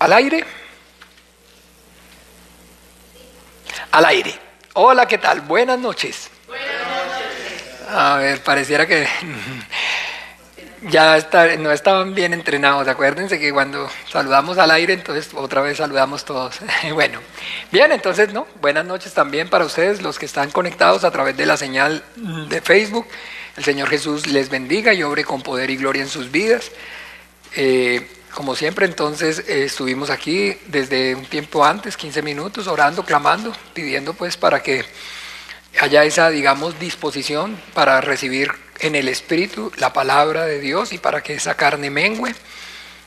¿Al aire? Al aire. Hola, ¿qué tal? Buenas noches. Buenas noches. A ver, pareciera que no estaban bien entrenados. Acuérdense que cuando saludamos al aire, entonces otra vez saludamos todos. Bueno, bien, entonces, ¿no? Buenas noches también para ustedes, los que están conectados a través de la señal de Facebook. El Señor Jesús les bendiga y obre con poder y gloria en sus vidas. Como siempre, entonces estuvimos aquí desde un tiempo antes, 15 minutos, orando, clamando, pidiendo pues para que haya esa, digamos, disposición para recibir en el Espíritu la palabra de Dios y para que esa carne mengüe.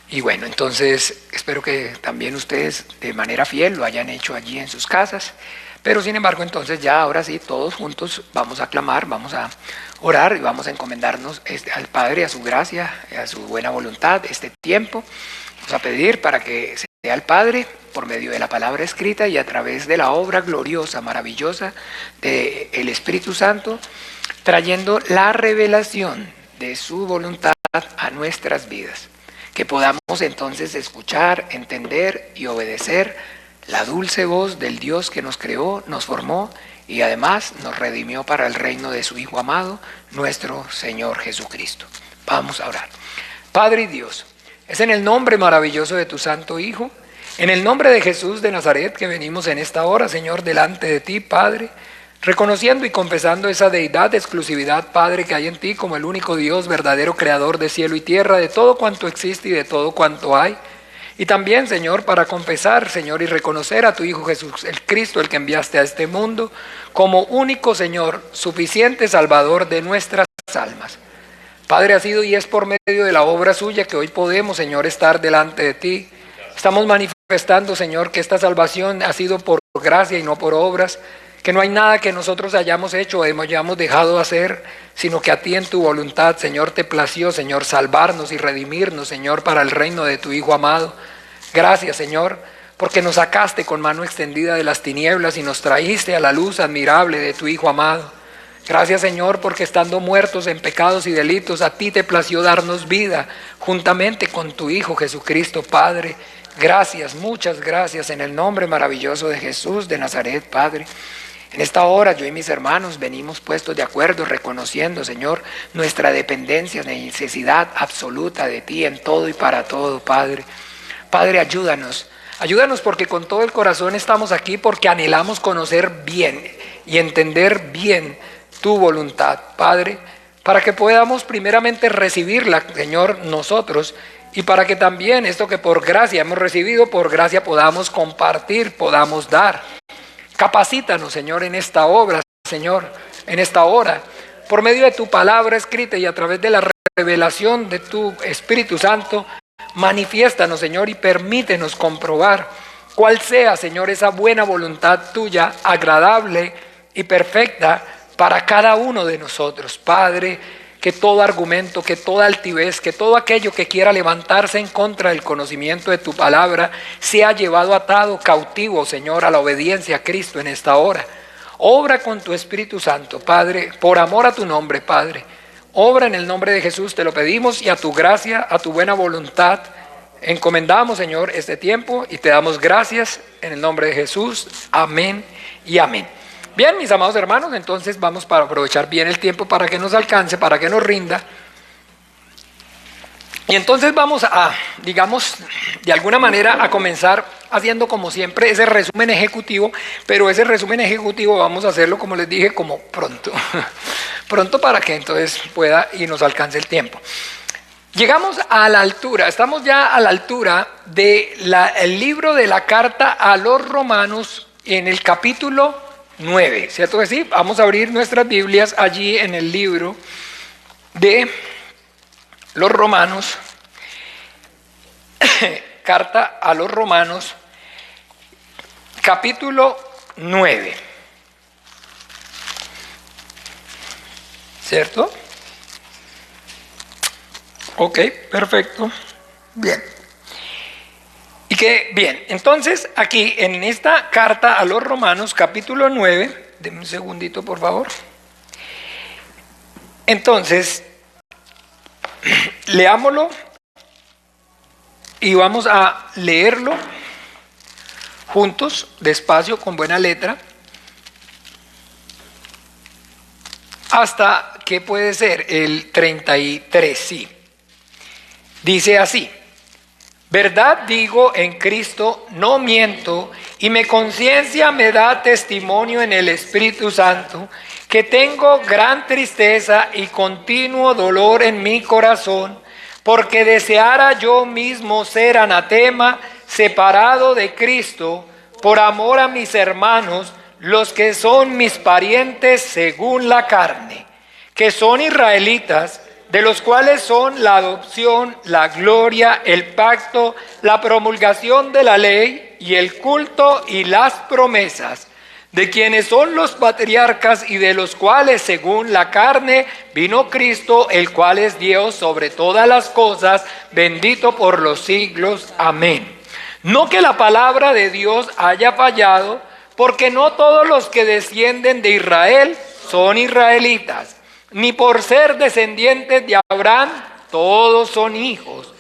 Y bueno, entonces espero que también ustedes de manera fiel lo hayan hecho allí en sus casas. Pero sin embargo, entonces ya ahora sí, todos juntos vamos a clamar, vamos a orar y vamos a encomendarnos al Padre, a su gracia, a su buena voluntad, este tiempo. Vamos a pedir para que sea el Padre, por medio de la palabra escrita y a través de la obra gloriosa, maravillosa del Espíritu Santo, trayendo la revelación de su voluntad a nuestras vidas. Que podamos entonces escuchar, entender y obedecer la dulce voz del Dios que nos creó, nos formó y además nos redimió para el reino de su Hijo amado, nuestro Señor Jesucristo. Vamos a orar. Padre y Dios, es en el nombre maravilloso de tu Santo Hijo, en el nombre de Jesús de Nazaret que venimos en esta hora, Señor, delante de ti, Padre, reconociendo y confesando esa deidad de exclusividad, Padre, que hay en ti como el único Dios, verdadero creador de cielo y tierra, de todo cuanto existe y de todo cuanto hay. Y también, Señor, para confesar, Señor, y reconocer a tu Hijo Jesús, el Cristo, el que enviaste a este mundo, como único, Señor, suficiente Salvador de nuestras almas. Padre, ha sido y es por medio de la obra suya que hoy podemos, Señor, estar delante de ti. Estamos manifestando, Señor, que esta salvación ha sido por gracia y no por obras, que no hay nada que nosotros hayamos hecho o hayamos dejado de hacer, sino que a ti en tu voluntad, Señor, te plació, Señor, salvarnos y redimirnos, Señor, para el reino de tu Hijo amado. Gracias, Señor, porque nos sacaste con mano extendida de las tinieblas y nos trajiste a la luz admirable de tu Hijo amado. Gracias, Señor, porque estando muertos en pecados y delitos, a ti te plació darnos vida juntamente con tu Hijo Jesucristo, Padre. Gracias, muchas gracias en el nombre maravilloso de Jesús de Nazaret, Padre. En esta hora yo y mis hermanos venimos puestos de acuerdo, reconociendo, Señor, nuestra dependencia, necesidad absoluta de ti en todo y para todo, Padre. Padre, ayúdanos porque con todo el corazón estamos aquí porque anhelamos conocer bien y entender bien tu voluntad, Padre, para que podamos primeramente recibirla, Señor, nosotros, y para que también esto que por gracia hemos recibido, por gracia podamos compartir, podamos dar. Capacítanos, Señor, en esta obra, Señor, en esta hora, por medio de tu palabra escrita y a través de la revelación de tu Espíritu Santo, manifiéstanos, Señor, y permítenos comprobar cuál sea, Señor, esa buena voluntad tuya, agradable y perfecta para cada uno de nosotros. Padre, que todo argumento, que toda altivez, que todo aquello que quiera levantarse en contra del conocimiento de tu palabra sea llevado atado, cautivo, Señor, a la obediencia a Cristo en esta hora. Obra con tu Espíritu Santo, Padre, por amor a tu nombre, Padre. Obra en el nombre de Jesús, te lo pedimos, y a tu gracia, a tu buena voluntad, encomendamos, Señor, este tiempo y te damos gracias en el nombre de Jesús. Amén y amén. Bien, mis amados hermanos, entonces vamos para aprovechar bien el tiempo para que nos alcance, para que nos rinda. Y entonces vamos a, digamos, de alguna manera a comenzar haciendo como siempre ese resumen ejecutivo, pero ese resumen ejecutivo vamos a hacerlo, como les dije, como pronto, pronto para que entonces pueda y nos alcance el tiempo. Llegamos a la altura, estamos ya a la altura del libro de la carta a los Romanos en el capítulo 9, ¿cierto que sí? Vamos a abrir nuestras Biblias allí en el libro de los Romanos, carta a los Romanos, capítulo 9, ¿cierto? Ok, perfecto, bien. Y que bien, entonces aquí en esta carta a los Romanos, capítulo 9, denme un segundito por favor. Entonces, leámoslo y vamos a leerlo juntos, despacio, con buena letra, hasta que puede ser el 33, sí. Dice así: verdad digo en Cristo, no miento, y mi conciencia me da testimonio en el Espíritu Santo, que tengo gran tristeza y continuo dolor en mi corazón, porque deseara yo mismo ser anatema, separado de Cristo, por amor a mis hermanos, los que son mis parientes según la carne, que son israelitas, de los cuales son la adopción, la gloria, el pacto, la promulgación de la ley y el culto y las promesas, de quienes son los patriarcas y de los cuales según la carne vino Cristo, el cual es Dios sobre todas las cosas, bendito por los siglos. Amén. No que la palabra de Dios haya fallado, porque no todos los que descienden de Israel son israelitas, ni por ser descendientes de Abraham todos son hijos,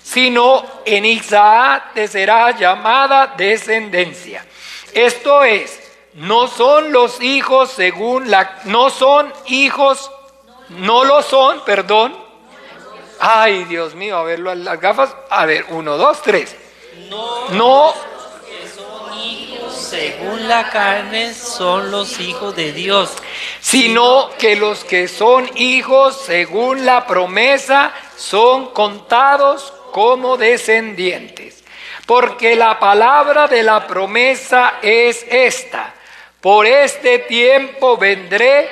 sino en Isaac te será llamada descendencia. Esto es, no son los hijos según la... No son hijos, no lo son, perdón. Ay, Dios mío, a ver las gafas. A ver, 1, 2, 3. No. Que son hijos según la carne son los hijos de Dios, Sino que los que son hijos según la promesa son contados como descendientes. Porque la palabra de la promesa es esta: por este tiempo vendré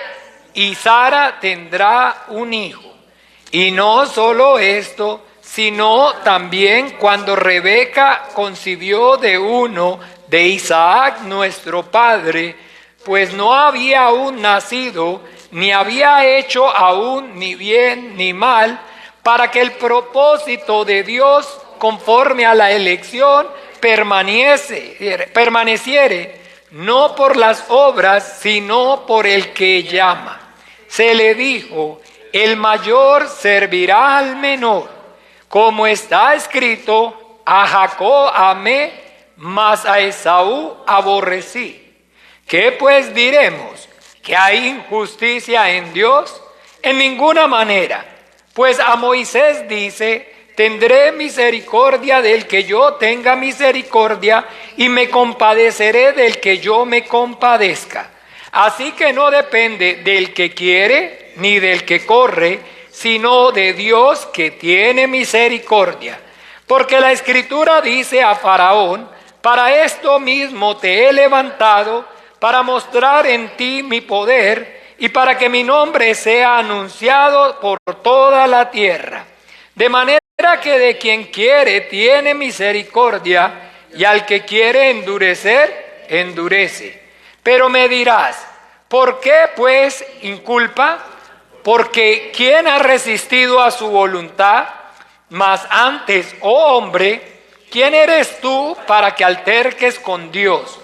y Sara tendrá un hijo. Y no solo esto, sino también cuando Rebeca concibió de uno de Isaac nuestro padre, pues no había aún nacido, ni había hecho aún ni bien ni mal, para que el propósito de Dios conforme a la elección permaneciere, no por las obras, sino por el que llama. Se le dijo: el mayor servirá al menor, como está escrito: a Jacob amé, mas a Esaú aborrecí. ¿Qué pues diremos? ¿Que hay injusticia en Dios? En ninguna manera. Pues a Moisés dice: tendré misericordia del que yo tenga misericordia, y me compadeceré del que yo me compadezca. Así que no depende del que quiere ni del que corre, sino de Dios que tiene misericordia. Porque la Escritura dice a Faraón: para esto mismo te he levantado, para mostrar en ti mi poder, y para que mi nombre sea anunciado por toda la tierra. De manera que de quien quiere tiene misericordia, y al que quiere endurecer, endurece. Pero me dirás: ¿por qué pues inculpa? Porque ¿quién ha resistido a su voluntad? Mas antes, oh hombre, ¿quién eres tú para que alterques con Dios?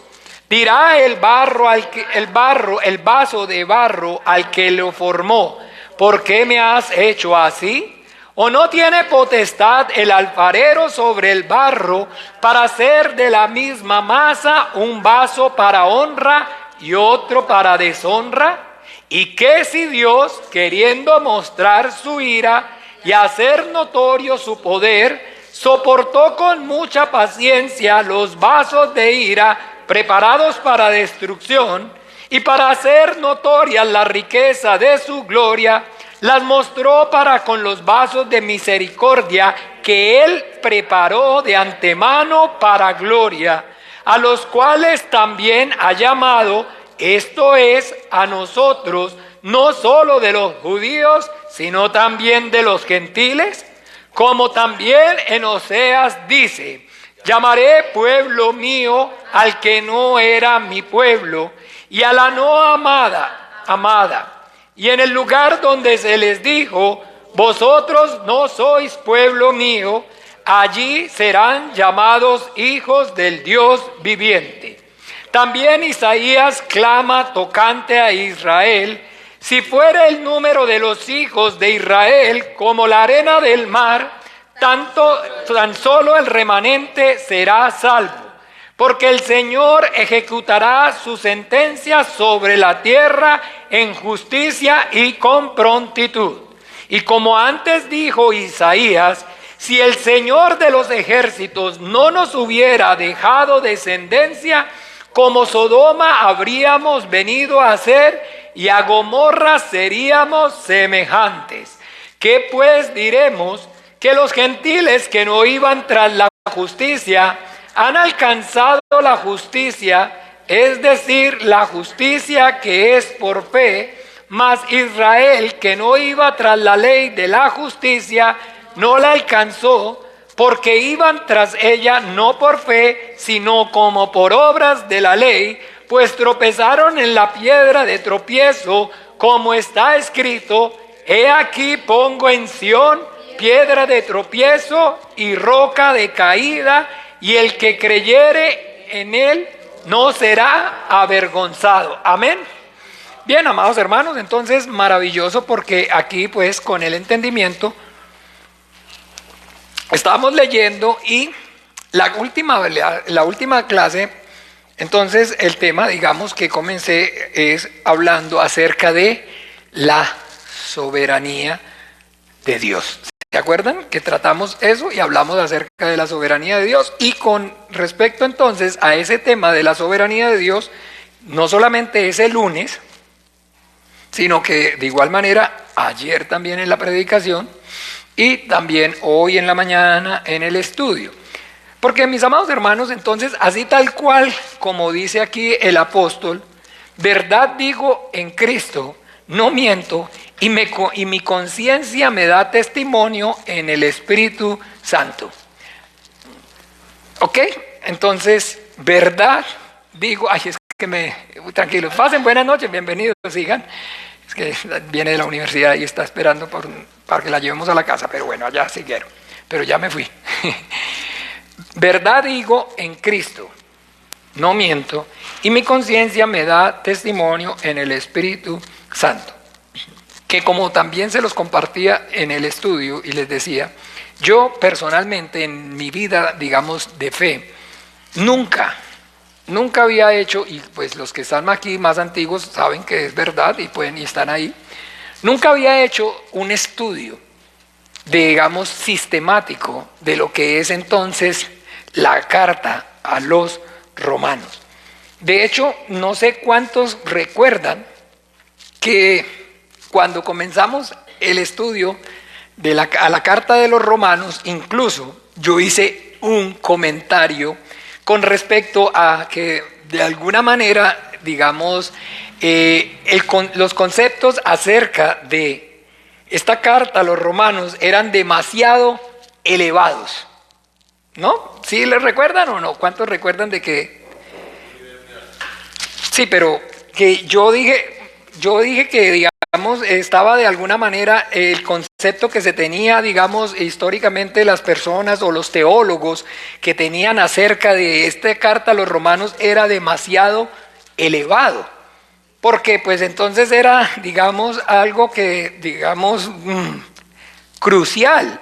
Dirá el vaso de barro al que lo formó: ¿por qué me has hecho así? ¿O no tiene potestad el alfarero sobre el barro para hacer de la misma masa un vaso para honra y otro para deshonra? ¿Y qué si Dios, queriendo mostrar su ira y hacer notorio su poder, soportó con mucha paciencia los vasos de ira preparados para destrucción, y para hacer notoria la riqueza de su gloria, las mostró para con los vasos de misericordia que Él preparó de antemano para gloria, a los cuales también ha llamado, esto es, a nosotros, no solo de los judíos, sino también de los gentiles? Como también en Oseas dice: llamaré pueblo mío al que no era mi pueblo, y a la no amada. Y en el lugar donde se les dijo: vosotros no sois pueblo mío, allí serán llamados hijos del Dios viviente. También Isaías clama tocante a Israel: si fuera el número de los hijos de Israel como la arena del mar, tan solo el remanente será salvo. Porque el Señor ejecutará su sentencia sobre la tierra en justicia y con prontitud. Y como antes dijo Isaías, si el Señor de los ejércitos no nos hubiera dejado descendencia, como Sodoma habríamos venido a ser, y a Gomorra seríamos semejantes. ¿Qué pues diremos? Que los gentiles que no iban tras la justicia han alcanzado la justicia, es decir, la justicia que es por fe, mas Israel que no iba tras la ley de la justicia no la alcanzó, porque iban tras ella no por fe, sino como por obras de la ley, pues tropezaron en la piedra de tropiezo, como está escrito: he aquí pongo en Sión piedra de tropiezo y roca de caída, y el que creyere en él no será avergonzado. Amén. Bien, amados hermanos, entonces maravilloso, porque aquí pues con el entendimiento estábamos leyendo, y la última clase, entonces el tema, digamos, que comencé es hablando acerca de la soberanía de Dios. ¿Se acuerdan que tratamos eso y hablamos acerca de la soberanía de Dios? Y con respecto entonces a ese tema de la soberanía de Dios, no solamente ese lunes, sino que de igual manera ayer también en la predicación y también hoy en la mañana en el estudio. Porque, mis amados hermanos, entonces, así tal cual como dice aquí el apóstol, verdad digo en Cristo, no miento, y mi conciencia me da testimonio en el Espíritu Santo. ¿Ok? Entonces, verdad digo, ay, es que tranquilos, pasen buenas noches, bienvenidos, sigan. Es que viene de la universidad y está esperando para que la llevemos a la casa, pero bueno, allá siguieron, pero ya me fui. Verdad digo en Cristo, no miento, y mi conciencia me da testimonio en el Espíritu Santo. Que como también se los compartía en el estudio y les decía, yo personalmente en mi vida, digamos, de fe, nunca había hecho, y pues los que están aquí más antiguos saben que es verdad y están ahí, nunca había hecho un estudio, digamos, sistemático de lo que es entonces la carta a los romanos. De hecho, no sé cuántos recuerdan que cuando comenzamos el estudio a la carta de los romanos, incluso yo hice un comentario con respecto a que de alguna manera, digamos, los conceptos acerca de esta carta a los romanos eran demasiado elevados, ¿no? ¿Sí les recuerdan o no? ¿Cuántos recuerdan de que? Sí, pero que yo dije que, digamos, estaba de alguna manera el concepto que se tenía, digamos, históricamente las personas o los teólogos que tenían acerca de esta carta a los romanos era demasiado elevado, porque pues entonces era, digamos, algo que, digamos, crucial,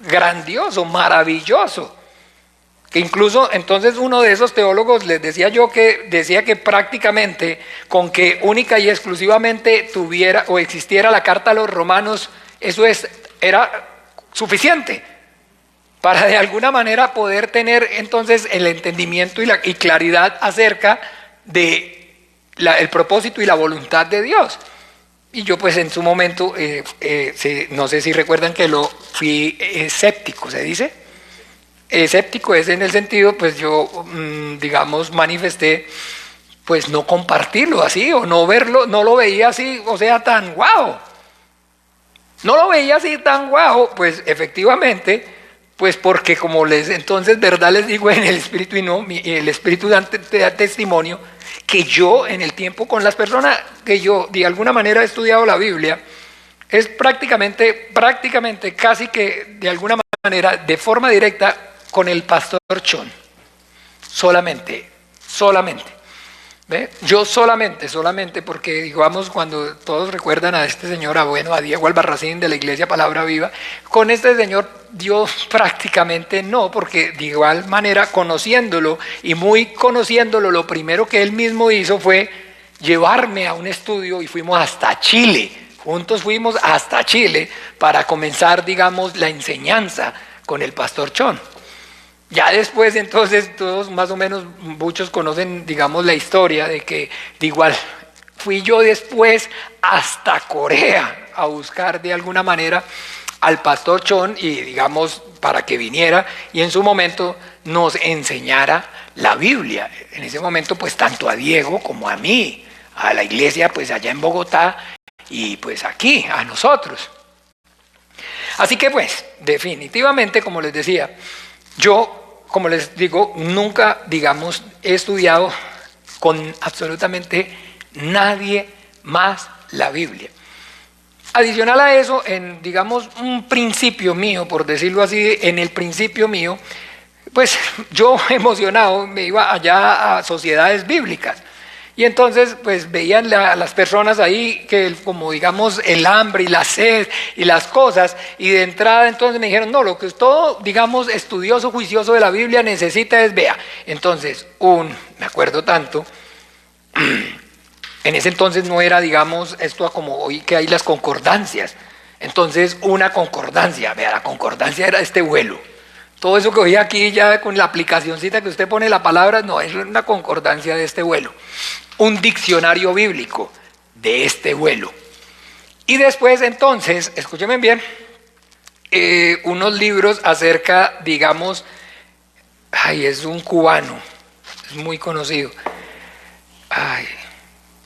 grandioso, maravilloso. Que incluso entonces uno de esos teólogos les decía yo que decía que prácticamente con que única y exclusivamente tuviera o existiera la carta a los romanos, eso era suficiente para de alguna manera poder tener entonces el entendimiento y claridad acerca de el propósito y la voluntad de Dios. Y yo pues en su momento, no sé si recuerdan que lo fui escéptico, ¿se dice? Escéptico es en el sentido, pues yo, digamos, manifesté, pues no compartirlo así o no verlo, no lo veía así, o sea, tan guau. No lo veía así tan guau, pues efectivamente, pues porque como entonces, verdad les digo en el Espíritu y no, el Espíritu da testimonio que yo en el tiempo con las personas que yo de alguna manera he estudiado la Biblia, es prácticamente casi que de alguna manera, de forma directa, con el pastor Chon, solamente. ¿Ve? Yo solamente porque, digamos, cuando todos recuerdan a este señor, a Diego Albarracín de la Iglesia Palabra Viva, con este señor Dios prácticamente no, porque de igual manera, conociéndolo y muy conociéndolo, lo primero que él mismo hizo fue llevarme a un estudio y fuimos hasta Chile. Juntos fuimos hasta Chile para comenzar, digamos, la enseñanza con el pastor Chon. Ya después, entonces, todos más o menos, muchos conocen, digamos, la historia de que, de igual, fui yo después hasta Corea a buscar de alguna manera al pastor Chon y, digamos, para que viniera y en su momento nos enseñara la Biblia. En ese momento, pues, tanto a Diego como a mí, a la iglesia, pues, allá en Bogotá y, pues, aquí, a nosotros. Así que, pues, definitivamente, como les decía, yo, como les digo, nunca, digamos, he estudiado con absolutamente nadie más la Biblia. Adicional a eso, en, digamos, un principio mío, por decirlo así, en el principio mío, pues yo emocionado me iba allá a sociedades bíblicas. Y entonces, pues veían las personas ahí que, como digamos, el hambre y la sed y las cosas, y de entrada entonces me dijeron, no, lo que todo, digamos, estudioso, juicioso de la Biblia necesita es, vea. Entonces, me acuerdo tanto, en ese entonces no era, digamos, esto como hoy que hay las concordancias. Entonces, una concordancia, vea, la concordancia era este vuelo. Todo eso que hoy aquí ya con la aplicacioncita que usted pone la palabra, no, es una concordancia de este vuelo. Un diccionario bíblico de este vuelo. Y después entonces, escúchenme bien, unos libros acerca, digamos, es un cubano, es muy conocido.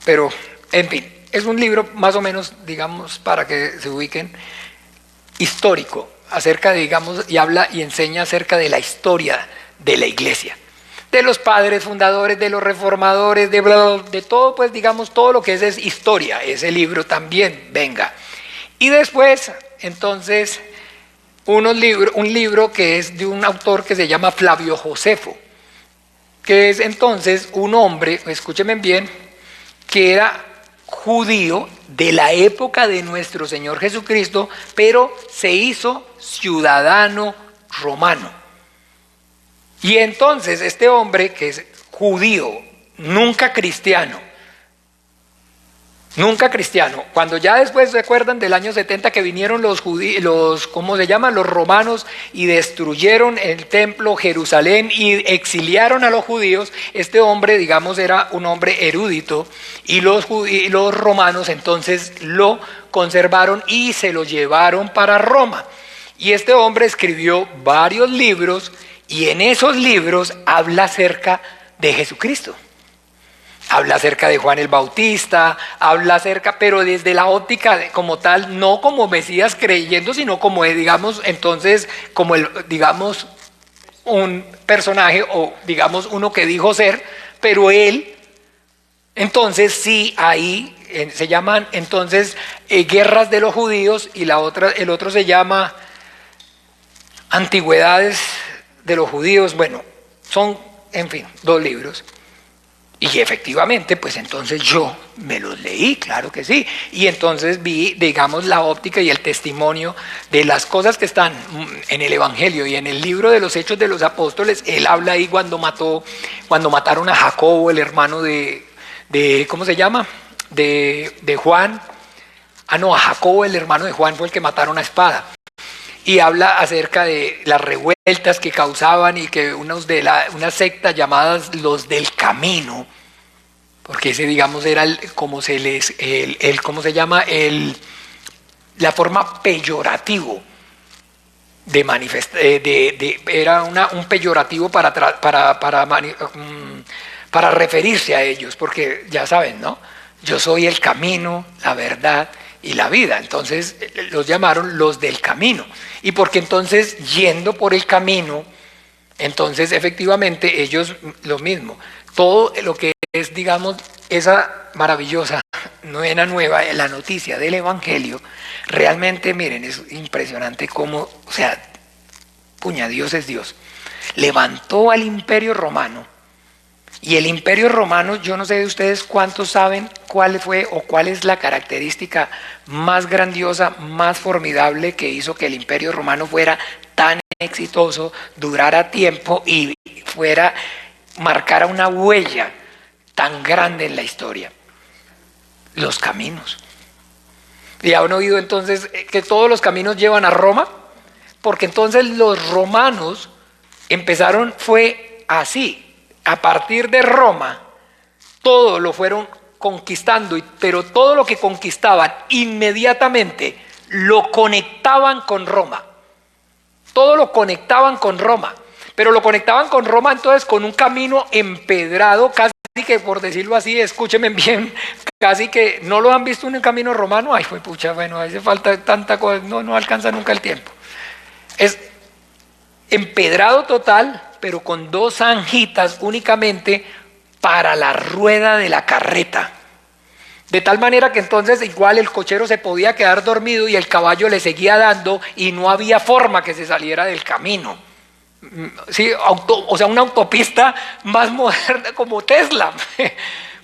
Pero, en fin, es un libro más o menos, digamos, para que se ubiquen, histórico, acerca de, digamos, y habla y enseña acerca de la historia de la iglesia, de los padres fundadores, de los reformadores, de todo, pues digamos, todo lo que es historia, ese libro también, venga. Y después, entonces, un libro que es de un autor que se llama Flavio Josefo, que es entonces un hombre, escúchenme bien, que era judío de la época de nuestro Señor Jesucristo, pero se hizo ciudadano romano. Y entonces este hombre que es judío, nunca cristiano, cuando ya después recuerdan del año 70 que vinieron ¿cómo se llaman? Los romanos y destruyeron el templo Jerusalén y exiliaron a los judíos, este hombre, digamos, era un hombre erudito y los romanos entonces lo conservaron y se lo llevaron para Roma. Y este hombre escribió varios libros y en esos libros habla acerca de Jesucristo. Habla acerca de Juan el Bautista, pero desde la óptica como tal, no como Mesías creyendo, sino como, digamos, entonces, digamos, un personaje o, digamos, uno que dijo ser, pero él, entonces sí, ahí se llaman, entonces, Guerras de los Judíos y el otro se llama Antigüedades de los Judíos. Bueno, son, en fin, 2 libros. Y efectivamente, pues entonces yo me los leí, claro que sí. Y entonces vi, digamos, la óptica y el testimonio de las cosas que están en el Evangelio y en el libro de los Hechos de los Apóstoles. Él habla ahí cuando mataron a Jacobo, el hermano de ¿cómo se llama? De Juan. A Jacobo, el hermano de Juan, fue el que mataron a espada. Y habla acerca de las revueltas que causaban y que unas sectas llamadas los del camino, porque ese, digamos, era ¿cómo se llama? La forma peyorativo de manifestar, era un peyorativo para referirse a ellos, porque ya saben, ¿no? Yo soy el camino, la verdad y la vida. Entonces los llamaron los del camino. Y porque entonces yendo por el camino, entonces efectivamente ellos lo mismo. Todo lo que es, digamos, esa maravillosa nueva, la noticia del Evangelio, realmente, miren, es impresionante cómo, o sea, puña, Dios es Dios. Levantó al Imperio Romano Y el Imperio Romano, yo no sé de ustedes cuántos saben cuál fue o cuál es la característica más grandiosa, más formidable que hizo que el Imperio Romano fuera tan exitoso, durara tiempo y marcara una huella tan grande en la historia. Los caminos. ¿Y han oído entonces que todos los caminos llevan a Roma? Porque entonces los romanos fue así. A partir de Roma, todo lo fueron conquistando, pero todo lo que conquistaban inmediatamente lo conectaban con Roma. Todo lo conectaban con Roma, pero lo conectaban con Roma entonces con un camino empedrado, casi que por decirlo así, escúchenme bien, casi que no lo han visto en un camino romano. Ay, fue pucha, bueno, hace falta tanta cosa, no alcanza nunca el tiempo. Es empedrado total, pero con 2 zanjitas únicamente para la rueda de la carreta. De tal manera que entonces igual el cochero se podía quedar dormido y el caballo le seguía dando y no había forma que se saliera del camino. Sí, o sea, una autopista más moderna como Tesla,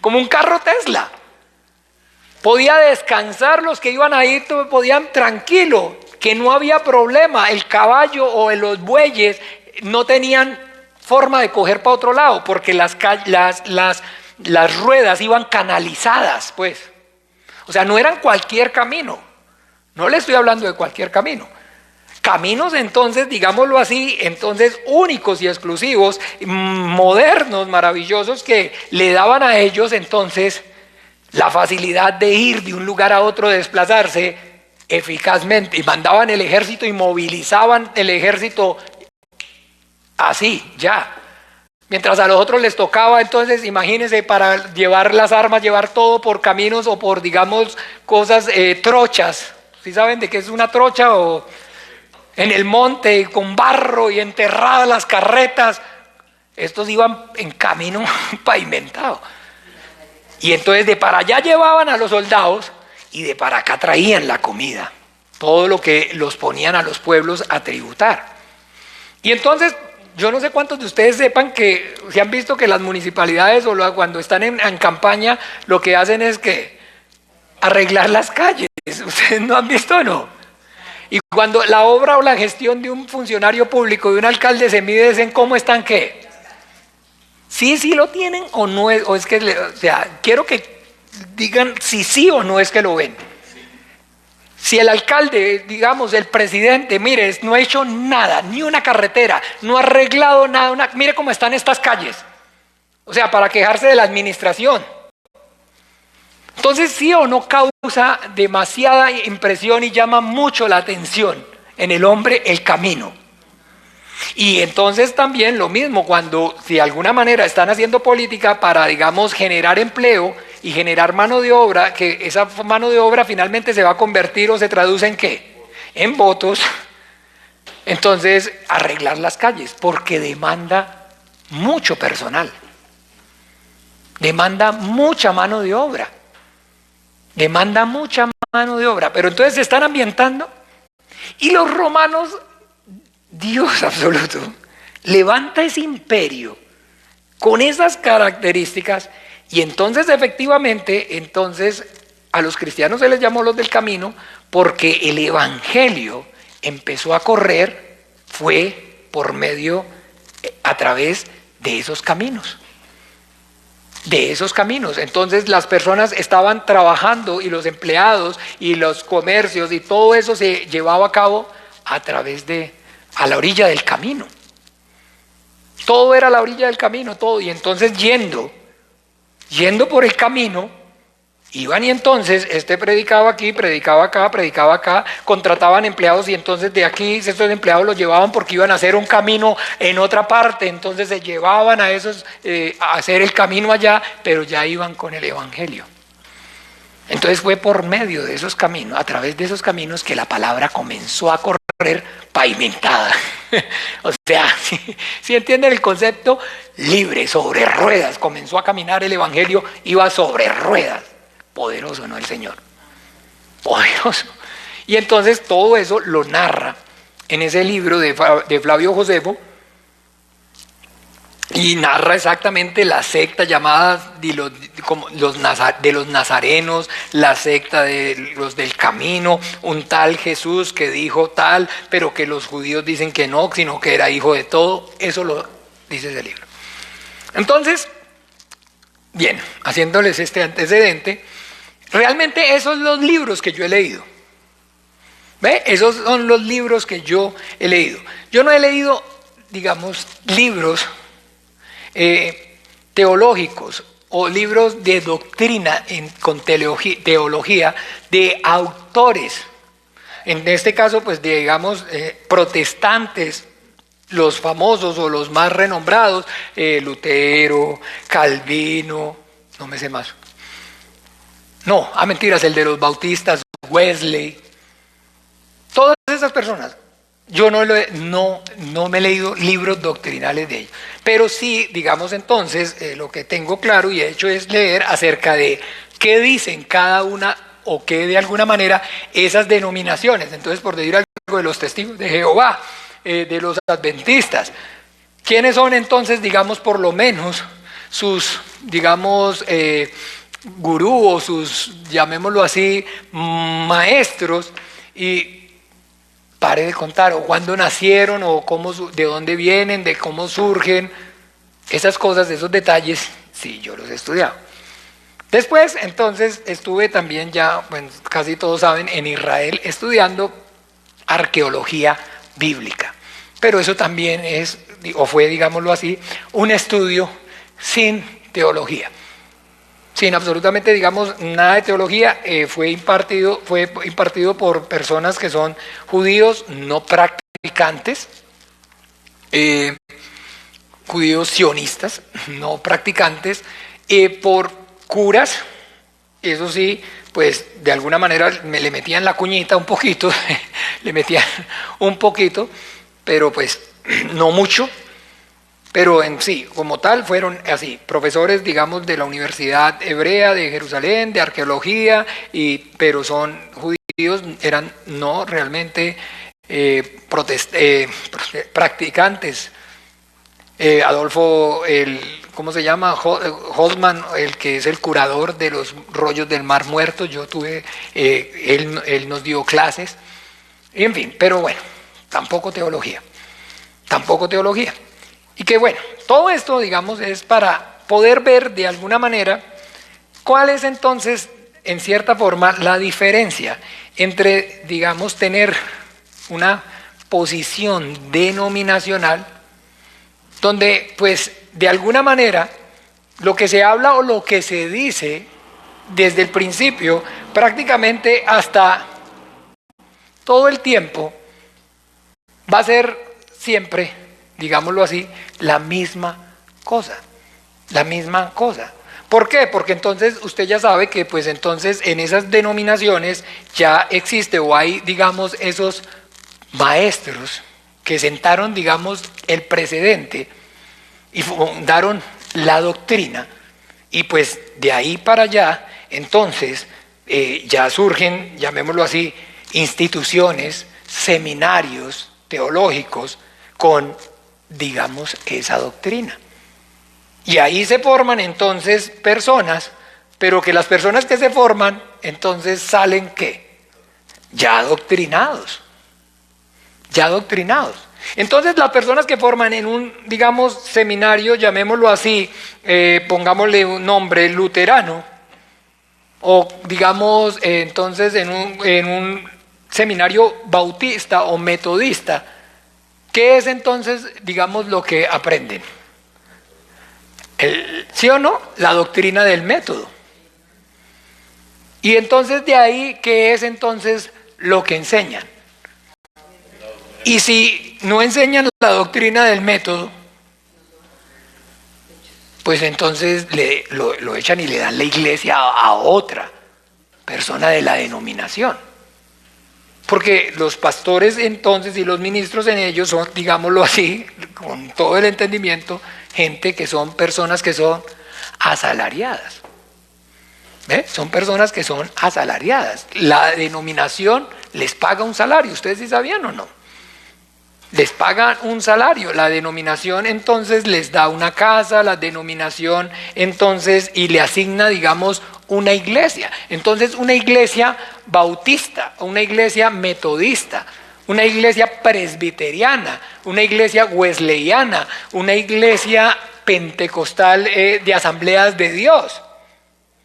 como un carro Tesla. Podía descansar los que iban ahí, podían tranquilo, que no había problema. El caballo o los bueyes no tenían forma de coger para otro lado, porque las ruedas iban canalizadas, pues. O sea, no eran cualquier camino. No le estoy hablando de cualquier camino. Caminos entonces, digámoslo así, entonces únicos y exclusivos, modernos, maravillosos, que le daban a ellos entonces la facilidad de ir de un lugar a otro, de desplazarse eficazmente. Y mandaban el ejército y movilizaban el ejército así, ya. Mientras a los otros les tocaba, entonces, imagínense, para llevar las armas, llevar todo por caminos o por, digamos, cosas, trochas. ¿Sí saben de qué es una trocha? O en el monte, con barro y enterradas las carretas. Estos iban en camino pavimentado. Y entonces de para allá llevaban a los soldados y de para acá traían la comida. Todo lo que los ponían a los pueblos a tributar. Y entonces, yo no sé cuántos de ustedes sepan que, si han visto que las municipalidades cuando están en campaña, lo que hacen es que arreglar las calles. ¿Ustedes no han visto o no? Y cuando la obra o la gestión de un funcionario público, de un alcalde, se mide es en cómo están, ¿qué? Sí lo tienen o no es, o es que, o sea, quiero que digan si sí o no es que lo ven. Si el alcalde, digamos, el presidente, mire, no ha hecho nada, ni una carretera, no ha arreglado nada, mire cómo están estas calles. O sea, para quejarse de la administración. Entonces, sí o no causa demasiada impresión y llama mucho la atención en el hombre el camino. Y entonces también lo mismo, cuando si de alguna manera están haciendo política para, digamos, generar empleo y generar mano de obra, que esa mano de obra finalmente se va a convertir o se traduce en ¿qué? En votos. Entonces, arreglar las calles, porque demanda mucho personal, demanda mucha mano de obra, pero entonces se están ambientando y los romanos, Dios absoluto, levanta ese imperio con esas características y entonces efectivamente, entonces a los cristianos se les llamó los del camino porque el evangelio empezó a correr, fue por medio, a través de esos caminos. Entonces las personas estaban trabajando y los empleados y los comercios y todo eso se llevaba a cabo a la orilla del camino. Todo era a la orilla del camino, todo. Y entonces yendo por el camino, iban y entonces predicaba aquí, predicaba acá, contrataban empleados y entonces de aquí estos empleados los llevaban porque iban a hacer un camino en otra parte, entonces se llevaban a esos a hacer el camino allá, pero ya iban con el evangelio. Entonces fue por medio de esos caminos, a través de esos caminos, que la palabra comenzó a correr pavimentada. O sea, si entienden el concepto, libre, sobre ruedas, comenzó a caminar el evangelio, iba sobre ruedas. Poderoso, ¿no? El Señor. Poderoso. Y entonces todo eso lo narra en ese libro de Flavio Josefo, y narra exactamente la secta llamada de los nazarenos, la secta de los del camino, un tal Jesús que dijo tal, pero que los judíos dicen que no, sino que era hijo de todo. Eso lo dice ese libro. Entonces, bien, haciéndoles este antecedente, realmente esos son los libros que yo he leído. ¿Ve? Esos son los libros que yo he leído. Yo no he leído, digamos, libros teológicos o libros de doctrina con teología de autores, en este caso pues digamos protestantes, los famosos o los más renombrados, Lutero, Calvino, no me sé más, mentiras, el de los bautistas, Wesley, todas esas personas. Yo no me he leído libros doctrinales de ellos, pero sí, digamos entonces, lo que tengo claro y he hecho es leer acerca de qué dicen cada una o qué de alguna manera esas denominaciones. Entonces, por decir algo de los testigos de Jehová, de los adventistas, ¿quiénes son entonces, digamos, por lo menos sus, digamos, gurú o sus, llamémoslo así, maestros? Y pare de contar, o cuándo nacieron, o cómo, de dónde vienen, de cómo surgen, esas cosas, esos detalles, sí, yo los he estudiado. Después, entonces, estuve también ya, bueno, casi todos saben, en Israel estudiando arqueología bíblica. Pero eso también es, o fue, digámoslo así, un estudio sin teología. Sin absolutamente, digamos, nada de teología. Fue impartido por personas que son judíos no practicantes, judíos sionistas no practicantes, por curas. Eso sí, pues de alguna manera le metían la cuñita un poquito, le metían un poquito, pero pues no mucho. Pero en sí, como tal, fueron así, profesores, digamos, de la Universidad Hebrea de Jerusalén, de arqueología, pero son judíos, eran no realmente practicantes. Adolfo, ¿cómo se llama? Holzman, el que es el curador de los rollos del Mar Muerto, él nos dio clases, y en fin, pero bueno, tampoco teología. Y que bueno, todo esto, digamos, es para poder ver de alguna manera cuál es entonces, en cierta forma, la diferencia entre, digamos, tener una posición denominacional, donde, pues, de alguna manera, lo que se habla o lo que se dice desde el principio, prácticamente hasta todo el tiempo, va a ser siempre, digámoslo así, la misma cosa. ¿Por qué? Porque entonces usted ya sabe que pues entonces en esas denominaciones ya existe o hay, digamos, esos maestros que sentaron, digamos, el precedente y fundaron la doctrina, y pues de ahí para allá entonces ya surgen, llamémoslo así, instituciones, seminarios teológicos con, digamos, esa doctrina. Y ahí se forman entonces personas, pero que las personas que se forman entonces salen ¿qué? Ya adoctrinados. Entonces las personas que forman en un, digamos, seminario, llamémoslo así, pongámosle un nombre luterano, o digamos entonces en un seminario bautista o metodista, ¿qué es entonces, digamos, lo que aprenden? ¿Sí o no? La doctrina del método. Y entonces de ahí, ¿qué es entonces lo que enseñan? Y si no enseñan la doctrina del método, pues entonces lo echan y le dan la iglesia a otra persona de la denominación. Porque los pastores entonces y los ministros en ellos son, digámoslo así, con todo el entendimiento, gente que son personas que son asalariadas. ¿Ve? Son personas que son asalariadas. La denominación les paga un salario. ¿Ustedes sí sabían o no? les pagan un salario. La denominación entonces les da una casa, la denominación entonces y le asigna, digamos, una iglesia. Entonces una iglesia bautista, una iglesia metodista, una iglesia presbiteriana, una iglesia wesleyana, una iglesia pentecostal de asambleas de Dios.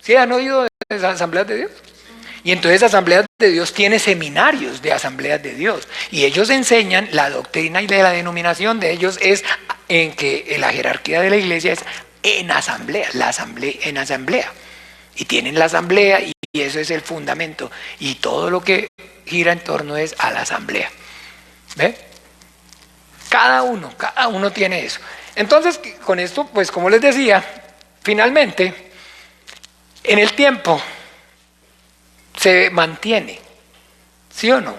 ¿Sí han oído de esas asambleas de Dios? Y entonces Asambleas de Dios tiene seminarios de Asambleas de Dios y ellos enseñan la doctrina y de la denominación de ellos es en que la jerarquía de la iglesia es en asamblea, en asamblea. Y tienen la asamblea y eso es el fundamento y todo lo que gira en torno es a la asamblea. ¿Ve? Cada uno tiene eso. Entonces con esto, pues como les decía, finalmente en el tiempo se mantiene, ¿sí o no?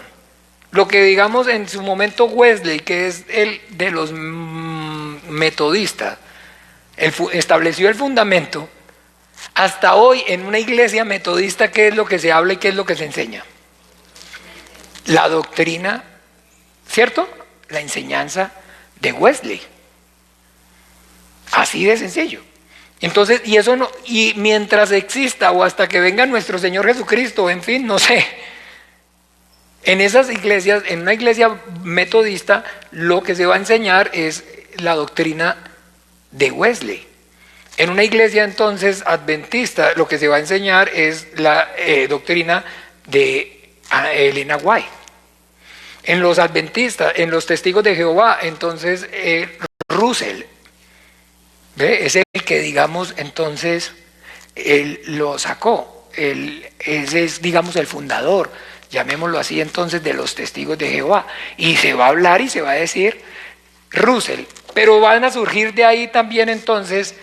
Lo que digamos en su momento Wesley, que es el de los metodistas, estableció el fundamento, hasta hoy en una iglesia metodista, ¿qué es lo que se habla y qué es lo que se enseña? La doctrina, ¿cierto? La enseñanza de Wesley. Así de sencillo. Entonces, y eso no, y mientras exista o hasta que venga nuestro Señor Jesucristo, en fin, no sé, en esas iglesias, en una iglesia metodista, lo que se va a enseñar es la doctrina de Wesley. En una iglesia entonces adventista, lo que se va a enseñar es la doctrina de Elena White. En los adventistas, en los testigos de Jehová, entonces Russell. ¿Ve? Es el que, digamos, entonces, él lo sacó. Ese es, digamos, el fundador, llamémoslo así, entonces, de los testigos de Jehová. Y se va a hablar y se va a decir Russell. Pero van a surgir de ahí también, entonces,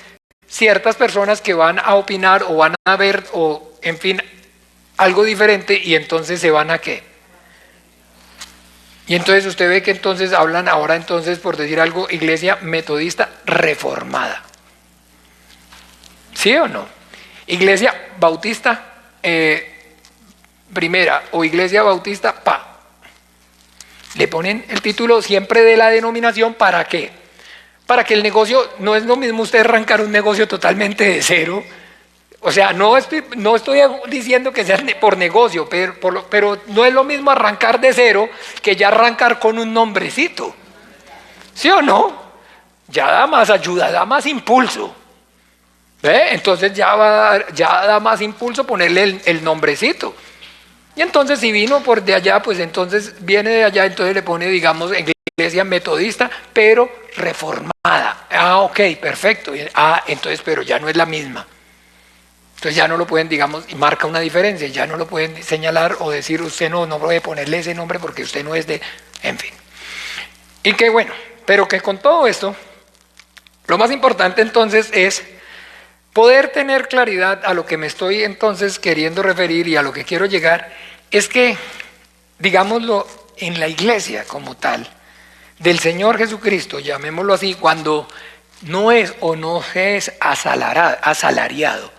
ciertas personas que van a opinar o van a ver, o, en fin, algo diferente, y entonces se van a ¿qué? Y entonces usted ve que entonces hablan ahora entonces, por decir algo, iglesia metodista reformada. ¿Sí o no? Iglesia bautista primera o iglesia bautista Le ponen el título siempre de la denominación, ¿para qué? Para que el negocio, no es lo mismo usted arrancar un negocio totalmente de cero. O sea, no estoy diciendo que sea por negocio, pero no es lo mismo arrancar de cero que ya arrancar con un nombrecito. ¿Sí o no? Ya da más ayuda, da más impulso. ¿Ve? Entonces ya da más impulso ponerle el nombrecito. Y entonces si vino por de allá, pues entonces viene de allá, entonces le pone, digamos, iglesia metodista, pero reformada. Ok, perfecto. Entonces, pero ya no es la misma. Entonces ya no lo pueden, digamos, y marca una diferencia, ya no lo pueden señalar o decir usted no puede ponerle ese nombre porque usted no es de, en fin. Y que bueno, pero que con todo esto, lo más importante entonces es poder tener claridad a lo que me estoy entonces queriendo referir y a lo que quiero llegar, es que, digámoslo, en la iglesia como tal, del Señor Jesucristo, llamémoslo así, cuando no es o no es asalariado,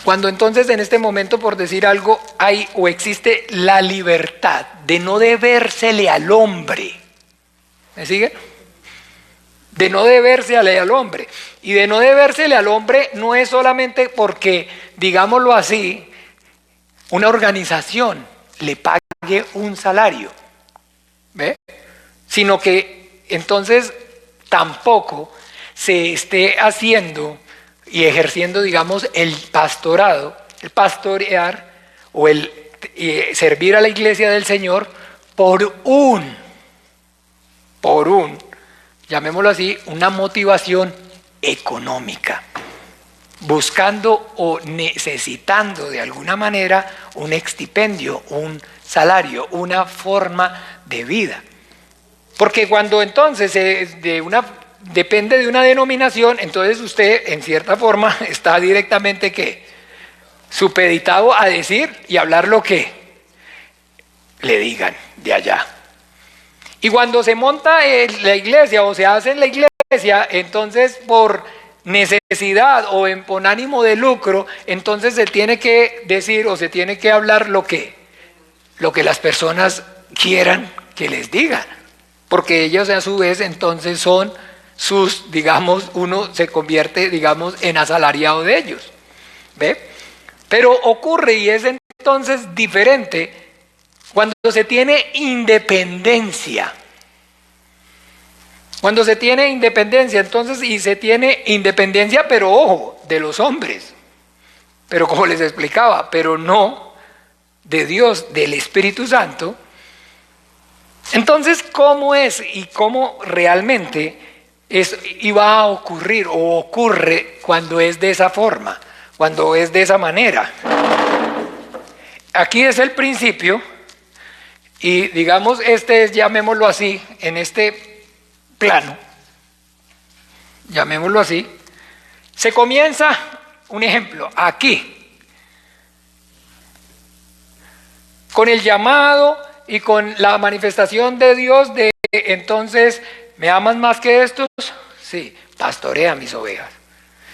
cuando entonces en este momento, por decir algo, hay o existe la libertad de no debérsele al hombre. ¿Me siguen? De no debérsele al hombre. Y de no debérsele al hombre no es solamente porque, digámoslo así, una organización le pague un salario, ¿ve? Sino que entonces tampoco se esté haciendo y ejerciendo, digamos, el pastorado, el pastorear o el servir a la iglesia del Señor por llamémoslo así, una motivación económica, buscando o necesitando de alguna manera un extipendio, un salario, una forma de vida. Porque cuando entonces depende de una denominación, entonces usted en cierta forma está directamente ¿qué? Supeditado a decir y hablar lo que le digan de allá. Y cuando se monta la iglesia o se hace en la iglesia, entonces por necesidad o con ánimo de lucro, entonces se tiene que decir o se tiene que hablar lo que las personas quieran que les digan. porque ellos a su vez entonces son sus, digamos, uno se convierte, digamos, en asalariado de ellos. ¿Ve? Pero ocurre y es entonces diferente cuando se tiene independencia. Cuando se tiene independencia, entonces, y se tiene independencia, pero ojo, de los hombres. Pero como les explicaba, pero no de Dios, del Espíritu Santo. Entonces, ¿cómo es y cómo realmente iba a ocurrir o ocurre cuando es de esa forma, cuando es de esa manera? Aquí es el principio y digamos este es, llamémoslo así, en este plano, llamémoslo así, se comienza, un ejemplo, aquí, con el llamado y con la manifestación de Dios de entonces, ¿me amas más que estos? Sí, pastorea mis ovejas.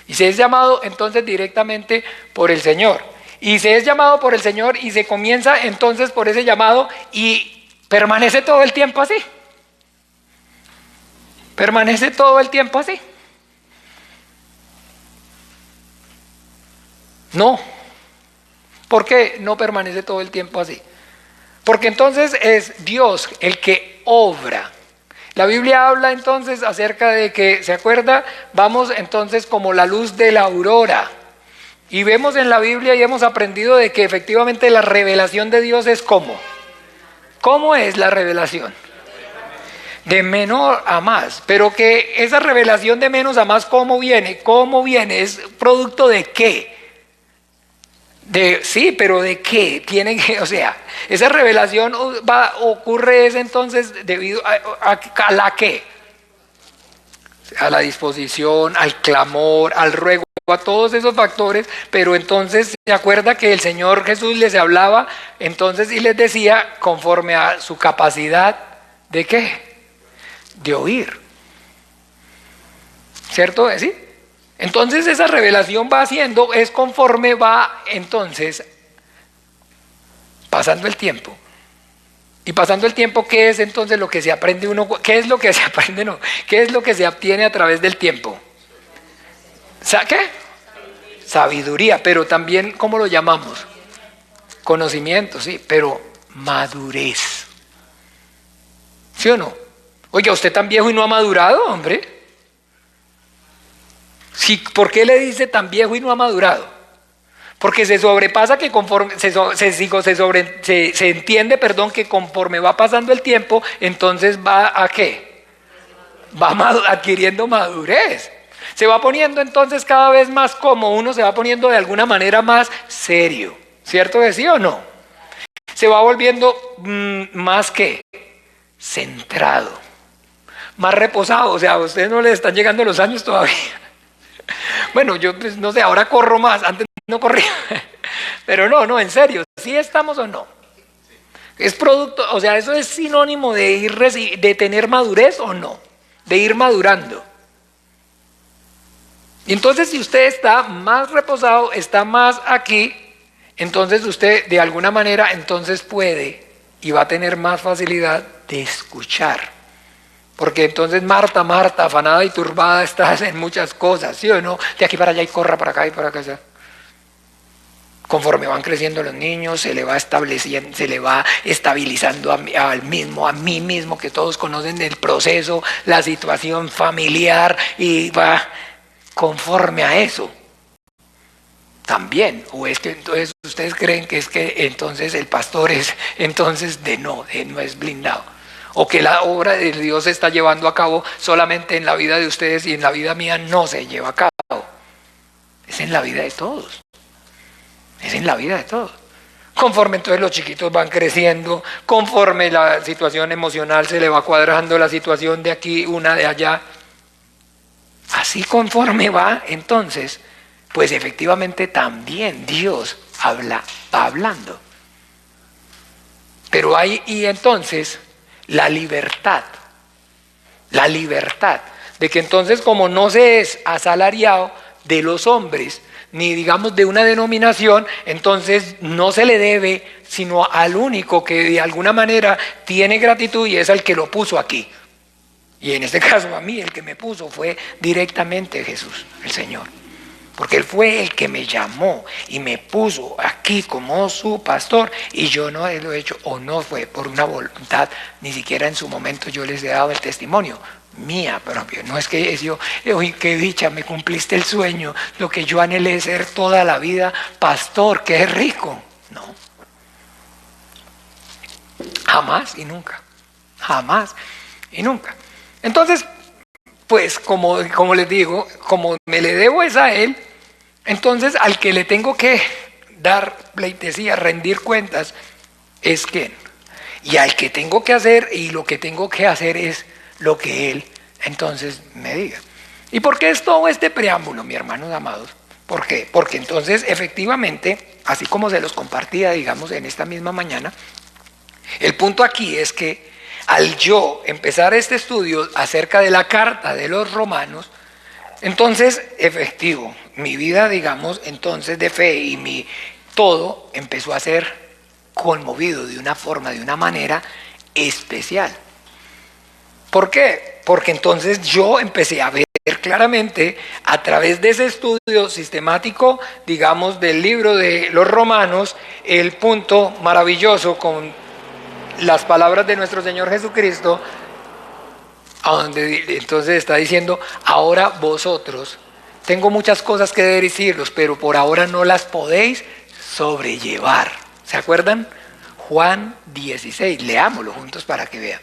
Y se es llamado entonces directamente por el Señor. Y se es llamado por el Señor y se comienza entonces por ese llamado y permanece todo el tiempo así. Permanece todo el tiempo así. No. ¿Por qué no permanece todo el tiempo así? Porque entonces es Dios el que obra. La Biblia habla entonces acerca de que, ¿se acuerda? Vamos entonces como la luz de la aurora. Y vemos en la Biblia y hemos aprendido de que efectivamente la revelación de Dios es ¿cómo? ¿Cómo es la revelación? De menor a más, pero que esa revelación de menos a más, ¿cómo viene? ¿Cómo viene? ¿Es producto de qué? Sí, pero ¿de qué? Tiene que, o sea, esa revelación ocurre es entonces debido a la qué? A la disposición, al clamor, al ruego, a todos esos factores, pero entonces se acuerda que el Señor Jesús les hablaba entonces y les decía conforme a su capacidad ¿de qué? De oír, ¿cierto? ¿Sí? Entonces esa revelación va haciendo, es conforme va entonces pasando el tiempo. Y pasando el tiempo, ¿qué es entonces lo que se aprende uno? ¿Qué es lo que se aprende? No, ¿qué es lo que se obtiene a través del tiempo? ¿Qué? Sabiduría, pero también, ¿cómo lo llamamos? Conocimiento, sí, pero madurez. ¿Sí o no? Oiga, ¿usted tan viejo y no ha madurado, hombre? Sí, ¿por qué le dice tan viejo y no ha madurado? Porque se sobrepasa que conforme se entiende, perdón, que conforme va pasando el tiempo, entonces va a ¿qué? Va adquiriendo madurez. Se va poniendo entonces cada vez más como uno se va poniendo de alguna manera más serio, ¿cierto que sí o no? Se va volviendo más que centrado, más reposado, o sea, a ustedes no les están llegando los años todavía. Bueno, yo pues, no sé, ahora corro más, antes no corría, pero no, en serio, ¿sí estamos o no? Es producto, o sea, eso es sinónimo de tener madurez o no, de ir madurando. Y entonces si usted está más reposado, está más aquí, entonces usted de alguna manera entonces puede y va a tener más facilidad de escuchar. Porque entonces Marta, afanada y turbada estás en muchas cosas, ¿sí o no? De aquí para allá y corra para acá y para acá. Conforme van creciendo los niños, se le va estableciendo, se le va estabilizando a mí mismo, que todos conocen el proceso, la situación familiar y va conforme a eso. También, o es que entonces ustedes creen que es que entonces el pastor es entonces no es blindado. O que la obra de Dios se está llevando a cabo solamente en la vida de ustedes y en la vida mía no se lleva a cabo. Es en la vida de todos. Es en la vida de todos. Conforme entonces los chiquitos van creciendo, conforme la situación emocional se le va cuadrando, la situación de aquí, una de allá. Así conforme va, entonces, pues efectivamente también Dios va hablando. Pero hay, y entonces, la libertad de que entonces como no se es asalariado de los hombres, ni digamos de una denominación, entonces no se le debe sino al único que de alguna manera tiene gratitud y es al que lo puso aquí, Y en este caso a mí el que me puso fue directamente Jesús, el Señor. Porque Él fue el que me llamó y me puso aquí como su pastor, y yo no lo he hecho, o no fue por una voluntad, ni siquiera en su momento yo les he dado el testimonio mía propia. No es que yo, oye, qué dicha, me cumpliste el sueño, lo que yo anhelé ser toda la vida pastor, que es rico. No. Jamás y nunca. Jamás y nunca. Entonces, pues como les digo, como me le debo es a Él, entonces al que le tengo que dar pleitesía, rendir cuentas, es ¿quién? Y al que tengo que hacer, y lo que tengo que hacer es lo que Él entonces me diga. ¿Y por qué es todo este preámbulo, mis hermanos amados? ¿Por qué? Porque entonces efectivamente, así como se los compartía, digamos, en esta misma mañana, el punto aquí es que al yo empezar este estudio acerca de la carta de los romanos, entonces, efectivo, mi vida, digamos, entonces de fe y mi todo empezó a ser conmovido de una forma, de una manera especial. ¿Por qué? Porque entonces yo empecé a ver claramente a través de ese estudio sistemático, digamos, del libro de los romanos, el punto maravilloso con las palabras de nuestro Señor Jesucristo, a donde entonces está diciendo, ahora vosotros, tengo muchas cosas que decirlos, pero por ahora no las podéis sobrellevar. ¿Se acuerdan? Juan 16, leámoslo juntos para que vean.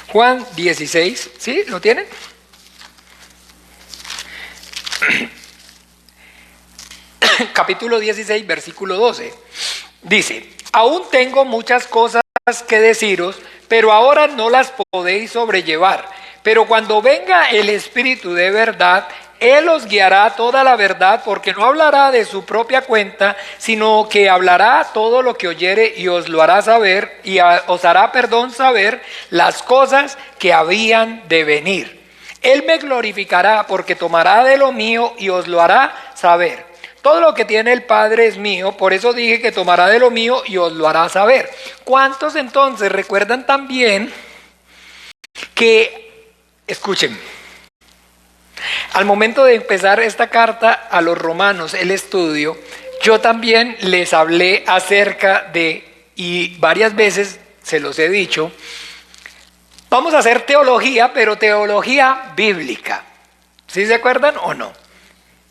Juan 16, ¿sí? ¿Lo tienen? Capítulo 16, versículo 12. Dice, aún tengo muchas cosas que deciros, pero ahora no las podéis sobrellevar. Pero cuando venga el Espíritu de verdad, Él os guiará a toda la verdad, porque no hablará de su propia cuenta, sino que hablará todo lo que oyere y os lo hará saber, y os hará, saber las cosas que habían de venir. Él me glorificará, porque tomará de lo mío y os lo hará saber. Todo lo que tiene el Padre es mío, por eso dije que tomará de lo mío y os lo hará saber. ¿Cuántos entonces recuerdan también que, escuchen, al momento de empezar esta carta a los romanos, el estudio, yo también les hablé acerca de, y varias veces se los he dicho, vamos a hacer teología, pero teología bíblica. ¿Sí se acuerdan o no?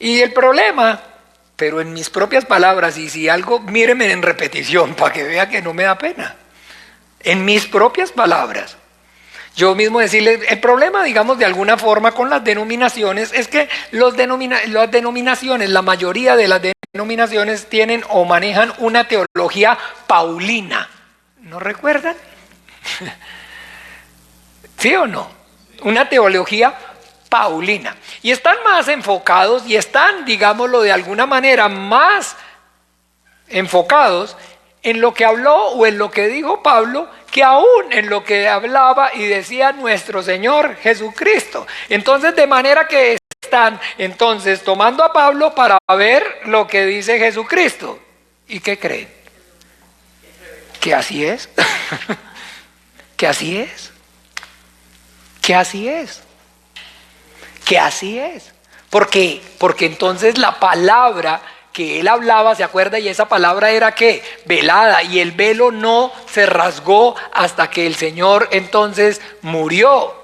Y el problema, pero en mis propias palabras, y si algo, mírenme en repetición para que vea que no me da pena. En mis propias palabras. Yo mismo decirles, el problema, digamos, de alguna forma con las denominaciones es que las denominaciones, la mayoría de las denominaciones tienen o manejan una teología paulina. ¿No recuerdan? ¿Sí o no? Una teología paulina. Y están más enfocados y están, digámoslo de alguna manera, más enfocados en lo que habló o en lo que dijo Pablo, que aún en lo que hablaba y decía nuestro Señor Jesucristo. Entonces, de manera que están entonces tomando a Pablo para ver lo que dice Jesucristo. ¿Y qué creen? ¿Que así es? ¿Que así es? ¿Que así es? ¿Que así es? Porque entonces la palabra que él hablaba, ¿se acuerda? Y esa palabra era ¿qué? Velada, y el velo no se rasgó hasta que el Señor entonces murió.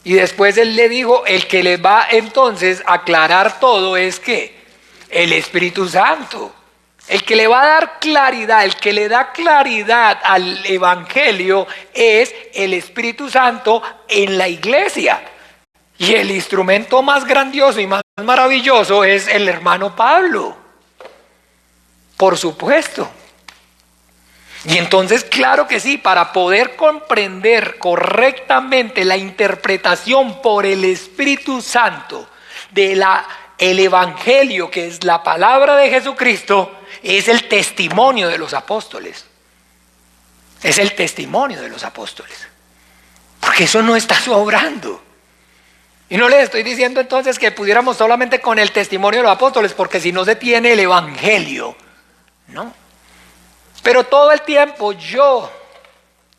Y después él le dijo, el que les va entonces a aclarar todo es ¿qué? El Espíritu Santo. El que le va a dar claridad, el que le da claridad al Evangelio es el Espíritu Santo en la iglesia. Y el instrumento más grandioso y más maravilloso es el hermano Pablo. Por supuesto. Y entonces, claro que sí, para poder comprender correctamente la interpretación por el Espíritu Santo de el Evangelio, que es la palabra de Jesucristo, es el testimonio de los apóstoles. Es el testimonio de los apóstoles. Porque eso no está sobrando. Y no les estoy diciendo entonces que pudiéramos solamente con el testimonio de los apóstoles, porque si no se tiene el evangelio, no. Pero todo el tiempo yo,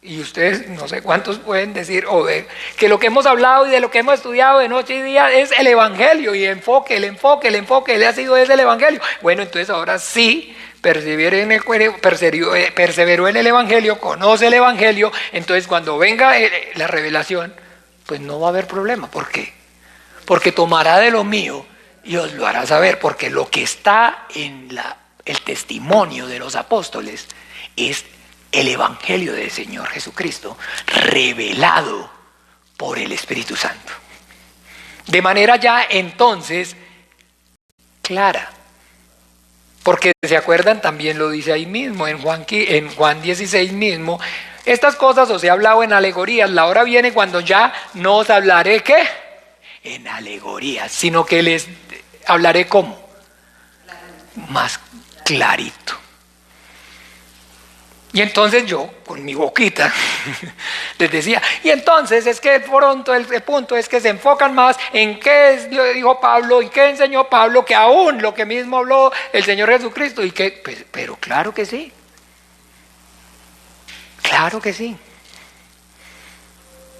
y ustedes no sé cuántos pueden decir o ver, que lo que hemos hablado y de lo que hemos estudiado de noche y día es el evangelio, y el enfoque, le ha sido ese el evangelio. Bueno, entonces ahora sí, perseveró en el evangelio, conoce el evangelio, entonces cuando venga la revelación, pues no va a haber problema. ¿Por qué? Porque tomará de lo mío y os lo hará saber, porque lo que está en el testimonio de los apóstoles es el evangelio del Señor Jesucristo revelado por el Espíritu Santo. De manera ya entonces clara. Porque se acuerdan, también lo dice ahí mismo, en Juan 16 mismo, estas cosas os he hablado en alegorías, la hora viene cuando ya no os hablaré, ¿qué? En alegorías, sino que les hablaré ¿cómo? Más clarito. Y entonces yo, con mi boquita, les decía, y entonces es que pronto el punto es que se enfocan más en qué dijo Pablo, en qué enseñó Pablo, que aún lo que mismo habló el Señor Jesucristo, y que, pero claro que sí. Claro que sí.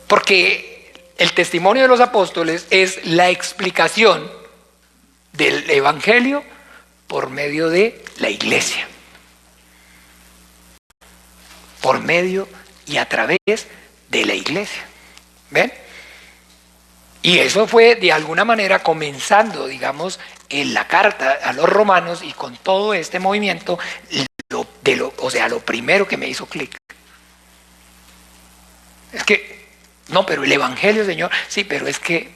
Porque el testimonio de los apóstoles es la explicación del evangelio por medio de la iglesia. Por medio y a través de la iglesia. ¿Ven? Y eso fue de alguna manera comenzando, digamos, en la carta a los romanos y con todo este movimiento, lo primero que me hizo clic. Es que, no, pero el evangelio, Señor, sí, pero es que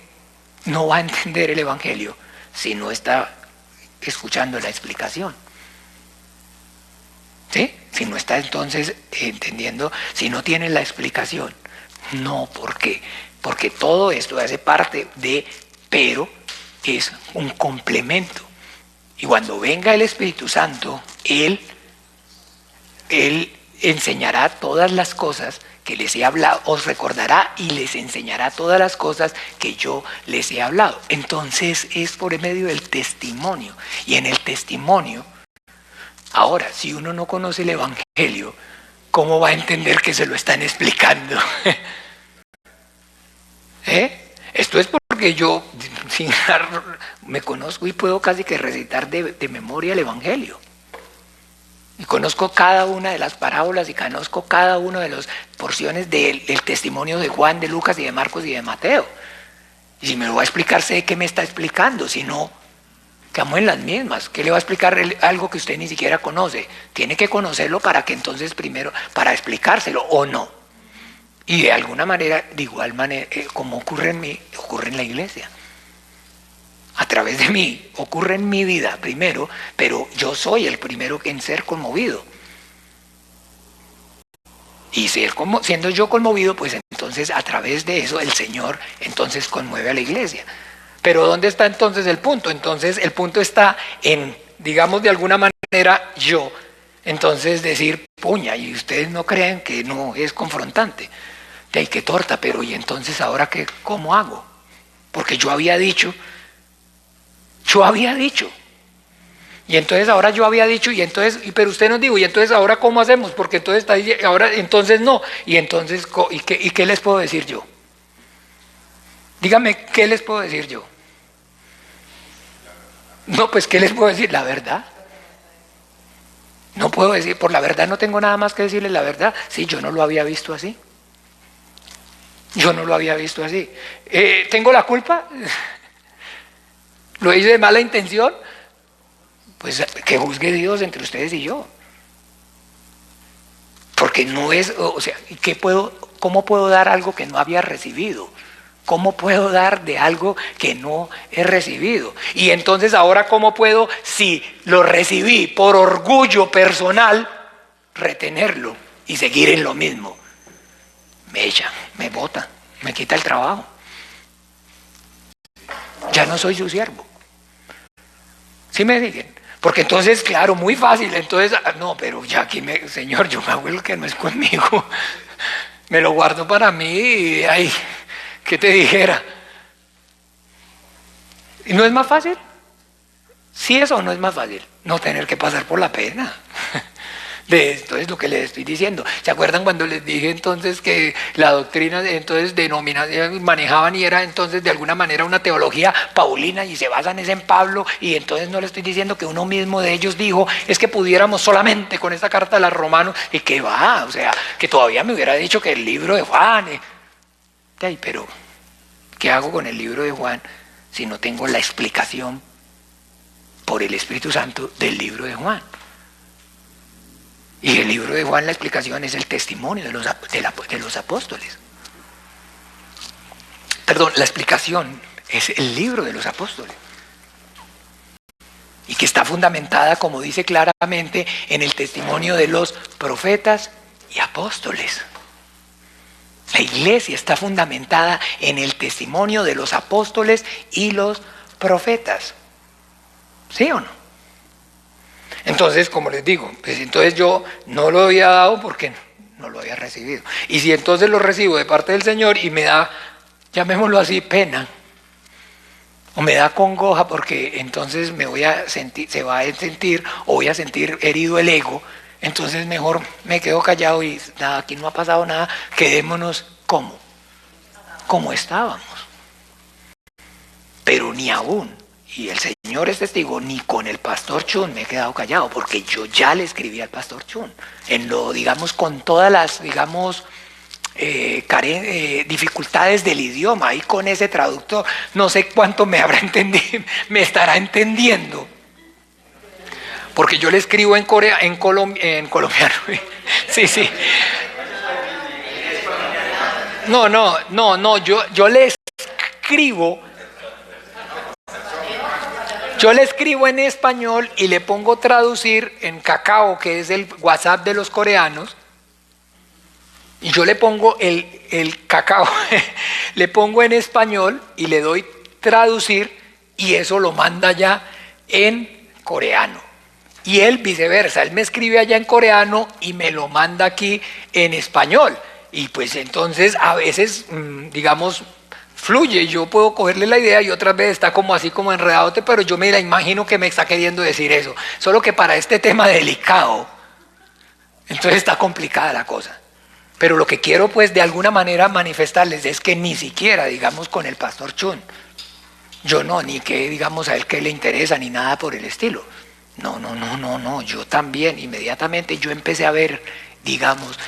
no va a entender el evangelio si no está escuchando la explicación. ¿Sí? Si no está entonces entendiendo, si no tiene la explicación. No, ¿por qué? Porque todo esto hace parte de, pero es un complemento. Y cuando venga el Espíritu Santo, Él enseñará todas las cosas que les he hablado, os recordará y les enseñará todas las cosas que yo les he hablado. Entonces es por medio del testimonio. Y en el testimonio, ahora, si uno no conoce el evangelio, ¿cómo va a entender que se lo están explicando? Esto es porque yo me conozco y puedo casi que recitar de memoria el evangelio. Y conozco cada una de las parábolas y conozco cada una de las porciones del testimonio de Juan, de Lucas y de Marcos y de Mateo. Y si me lo va a explicar, sé qué me está explicando. Si no, quedamos en las mismas. ¿Qué le va a explicar algo que usted ni siquiera conoce? Tiene que conocerlo para que entonces primero, para explicárselo o no. Y de alguna manera, de igual manera, como ocurre en la iglesia. A través de mí, ocurre en mi vida primero, pero yo soy el primero en ser conmovido. Y siendo yo conmovido, pues entonces a través de eso el Señor entonces conmueve a la iglesia. Pero ¿dónde está entonces el punto? Entonces el punto está en, digamos de alguna manera, yo, entonces decir, puña, y ustedes no creen que no es confrontante. De ahí que torta, pero ¿y entonces ahora qué, cómo hago? Porque yo había dicho. Y entonces ahora yo había dicho, y entonces, pero usted nos dijo, y entonces ahora ¿cómo hacemos? Porque entonces está diciendo, ahora entonces no. Y entonces, ¿y qué les puedo decir yo? Dígame, ¿qué les puedo decir yo? No, pues ¿qué les puedo decir? La verdad. No puedo decir, por la verdad no tengo nada más que decirles la verdad. Sí, yo no lo había visto así. Yo no lo había visto así. ¿Tengo la culpa? ¿Lo hice de mala intención? Pues que juzgue Dios entre ustedes y yo. Porque no es, o sea, ¿cómo puedo dar algo que no había recibido? ¿Cómo puedo dar de algo que no he recibido? Y entonces ahora ¿cómo puedo, si lo recibí por orgullo personal, retenerlo y seguir en lo mismo? Me echa, me bota, me quita el trabajo. Ya no soy su siervo. ¿Sí me siguen? Porque entonces, claro, muy fácil. Entonces, no, pero ya aquí, Señor, yo me hago el que no es conmigo. Me lo guardo para mí y, ay, ¿qué te dijera? ¿Y no es más fácil? Sí, eso no es más fácil. No tener que pasar por la pena. De esto es lo que les estoy diciendo. ¿Se acuerdan cuando les dije entonces que la doctrina entonces denominación manejaban y era entonces de alguna manera una teología paulina y se basan es en Pablo? Y entonces no le estoy diciendo que uno mismo de ellos dijo es que pudiéramos solamente con esta carta de los Romanos y que va, o sea, que todavía me hubiera dicho que el libro de Juan. Pero ¿qué hago con el libro de Juan si no tengo la explicación por el Espíritu Santo del libro de Juan? Y el libro de Juan, la explicación es el testimonio de los apóstoles. Perdón, la explicación es el libro de los apóstoles. Y que está fundamentada, como dice claramente, en el testimonio de los profetas y apóstoles. La iglesia está fundamentada en el testimonio de los apóstoles y los profetas. ¿Sí o no? Entonces, como les digo, pues entonces yo no lo había dado porque no lo había recibido. Y si entonces lo recibo de parte del Señor y me da, llamémoslo así, pena, o me da congoja porque entonces me voy a sentir, se va a sentir o voy a sentir herido el ego, entonces mejor me quedo callado y nada, aquí no ha pasado nada, quedémonos como estábamos. Pero ni aún. Y el Señor es testigo, ni con el pastor Chun me he quedado callado, porque yo ya le escribí al pastor Chun, en lo, digamos, con todas las, digamos, dificultades del idioma, y con ese traductor, no sé cuánto me habrá entendido, me estará entendiendo. Porque yo le escribo en colombiano. Sí. No, yo le escribo. Yo le escribo en español y le pongo traducir en Kakao, que es el WhatsApp de los coreanos, y yo le pongo el Kakao, le pongo en español y le doy traducir y eso lo manda ya en coreano. Y él viceversa, él me escribe allá en coreano y me lo manda aquí en español. Y pues entonces a veces, digamos, fluye, yo puedo cogerle la idea y otras veces está como así como enredadote, pero yo me la imagino que me está queriendo decir eso. Solo que para este tema delicado, entonces está complicada la cosa. Pero lo que quiero pues de alguna manera manifestarles es que ni siquiera, digamos, con el pastor Chun, yo no, ni que digamos a él que le interesa, ni nada por el estilo. No, yo también, inmediatamente yo empecé a ver, digamos,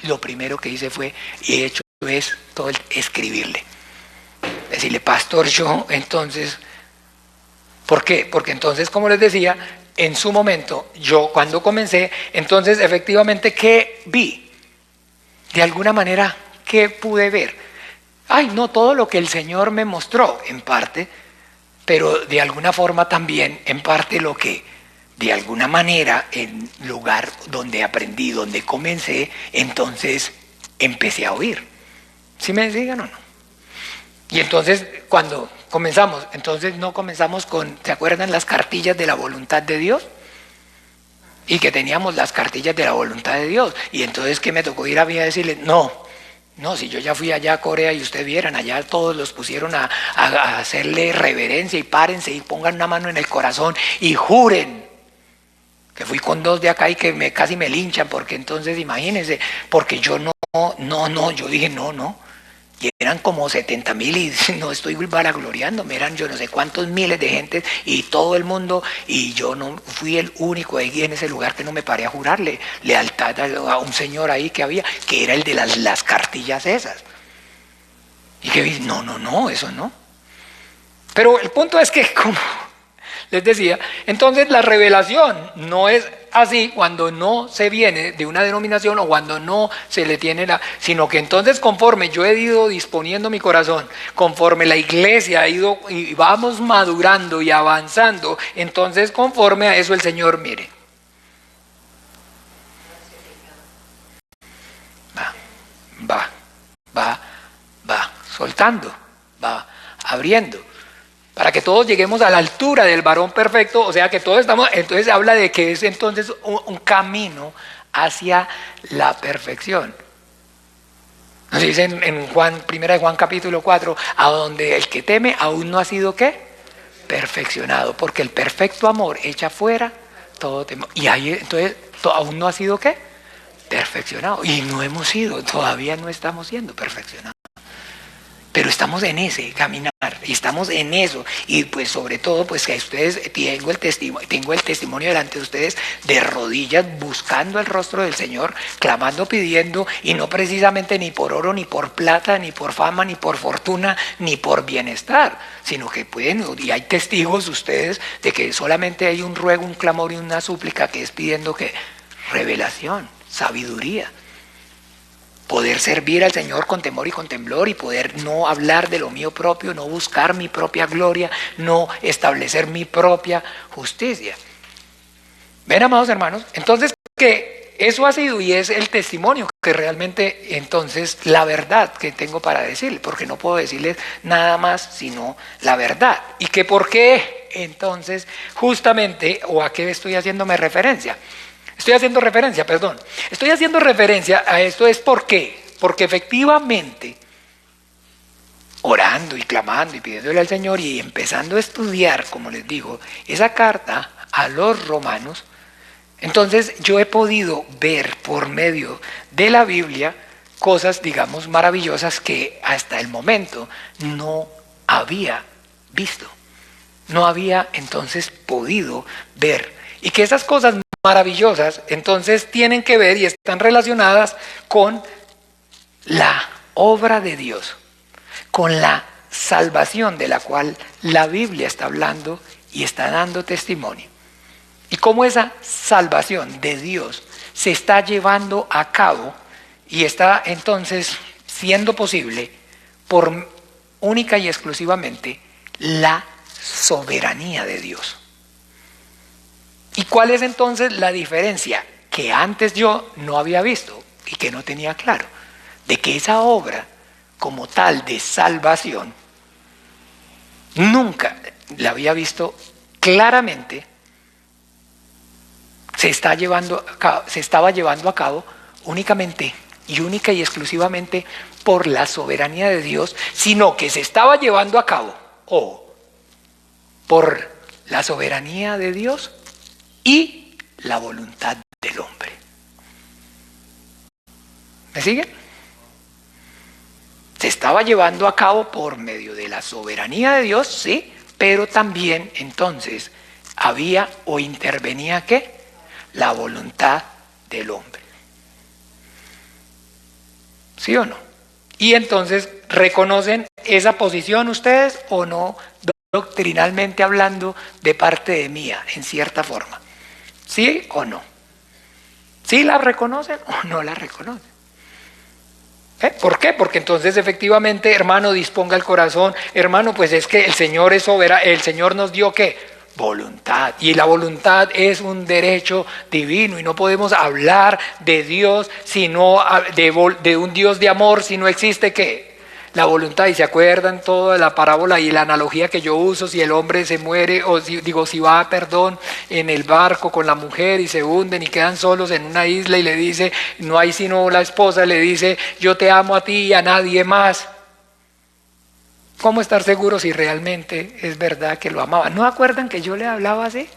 lo primero que hice fue, he hecho es todo el escribirle, decirle, pastor, yo entonces, ¿por qué? Porque entonces, como les decía, en su momento, yo cuando comencé, entonces efectivamente, ¿qué vi? De alguna manera, ¿qué pude ver? No todo lo que el Señor me mostró, en parte, pero de alguna forma también, en parte lo que, de alguna manera, en lugar donde aprendí, donde comencé, entonces empecé a oír. ¿Sí me siguen o no? Y entonces cuando comenzamos, entonces no comenzamos con, ¿se acuerdan las cartillas de la voluntad de Dios? Y que teníamos las cartillas de la voluntad de Dios. Y entonces que me tocó ir a mí a decirle, no, si yo ya fui allá a Corea y ustedes vieran, allá todos los pusieron a hacerle reverencia y párense y pongan una mano en el corazón y juren. Que fui con 2 de acá y que casi me linchan, porque entonces imagínense, porque yo yo dije no. Y eran como 70,000 y no estoy vanagloriándome, eran yo no sé cuántos miles de gente y todo el mundo, y yo no fui el único ahí en ese lugar que no me paré a jurarle lealtad a un señor ahí que había, que era el de las cartillas esas. Y que dije, no, eso no. Pero el punto es que, como les decía, entonces la revelación no es así cuando no se viene de una denominación o cuando no se le tiene sino que entonces conforme yo he ido disponiendo mi corazón, conforme la iglesia ha ido y vamos madurando y avanzando, entonces conforme a eso el Señor, mire, va soltando, va abriendo, para que todos lleguemos a la altura del varón perfecto, o sea que todos estamos, entonces habla de que es entonces un camino hacia la perfección. Nos dice en Juan, 1 Juan capítulo 4, a donde el que teme aún no ha sido ¿qué? Perfeccionado, porque el perfecto amor echa fuera todo temor. Y ahí entonces aún no ha sido ¿qué? Perfeccionado. Y no hemos sido, todavía no estamos siendo perfeccionados. Pero estamos en ese caminar, y estamos en eso, y pues sobre todo pues que ustedes, tengo el testimonio delante de ustedes de rodillas buscando el rostro del Señor, clamando, pidiendo, y no precisamente ni por oro, ni por plata, ni por fama, ni por fortuna, ni por bienestar, sino que pueden, y hay testigos ustedes de que solamente hay un ruego, un clamor y una súplica que es pidiendo que revelación, sabiduría. Poder servir al Señor con temor y con temblor y poder no hablar de lo mío propio, no buscar mi propia gloria, no establecer mi propia justicia. ¿Ven, amados hermanos? Entonces, que eso ha sido y es el testimonio que realmente, entonces, la verdad que tengo para decirles, porque no puedo decirles nada más sino la verdad. ¿Y que por qué? Entonces, justamente, o a qué estoy haciéndome referencia. Estoy haciendo referencia a esto es porque efectivamente, orando y clamando y pidiéndole al Señor y empezando a estudiar, como les digo, esa carta a los romanos, entonces yo he podido ver por medio de la Biblia cosas, digamos, maravillosas que hasta el momento no había visto, no había entonces podido ver. Y que esas cosas maravillosas, entonces tienen que ver y están relacionadas con la obra de Dios, con la salvación de la cual la Biblia está hablando y está dando testimonio. Y cómo esa salvación de Dios se está llevando a cabo y está entonces siendo posible por única y exclusivamente la soberanía de Dios. ¿Y cuál es entonces la diferencia que antes yo no había visto y que no tenía claro? De que esa obra como tal de salvación nunca la había visto claramente, se estaba llevando a cabo únicamente y única y exclusivamente por la soberanía de Dios, sino que se estaba llevando a cabo por la soberanía de Dios y la voluntad del hombre. ¿Me siguen? Se estaba llevando a cabo por medio de la soberanía de Dios, sí, pero también entonces había o intervenía ¿qué? La voluntad del hombre. ¿Sí o no? Y entonces, ¿reconocen esa posición ustedes o no, doctrinalmente hablando, de parte de mía, en cierta forma? ¿Sí o no? ¿Sí la reconocen o no la reconocen? ¿Por qué? Porque entonces efectivamente, hermano, disponga el corazón. Hermano, pues es que el Señor es soberano. El Señor nos dio ¿qué? Voluntad. Y la voluntad es un derecho divino. Y no podemos hablar de Dios, sino de un Dios de amor, si no existe ¿qué? La voluntad. Y se acuerdan toda la parábola y la analogía que yo uso, si el hombre se muere, o si va, en el barco con la mujer y se hunden y quedan solos en una isla y le dice, no hay sino la esposa, le dice, yo te amo a ti y a nadie más. ¿Cómo estar seguro si realmente es verdad que lo amaba? ¿No acuerdan que yo le hablaba así?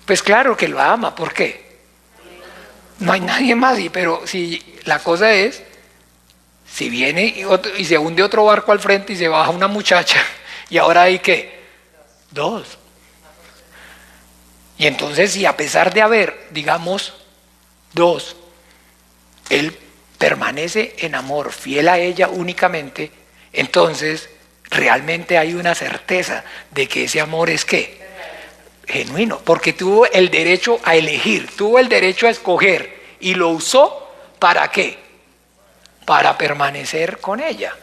Pues claro que lo ama, ¿por qué? No hay nadie más, pero si la cosa es, si viene y se hunde otro barco al frente y se baja una muchacha, y ahora hay ¿qué? Dos. Y entonces si a pesar de haber, digamos, dos, él permanece en amor, fiel a ella únicamente, entonces realmente hay una certeza de que ese amor es ¿qué? Genuino, porque tuvo el derecho a elegir, tuvo el derecho a escoger y lo usó ¿para qué? Para permanecer con ella.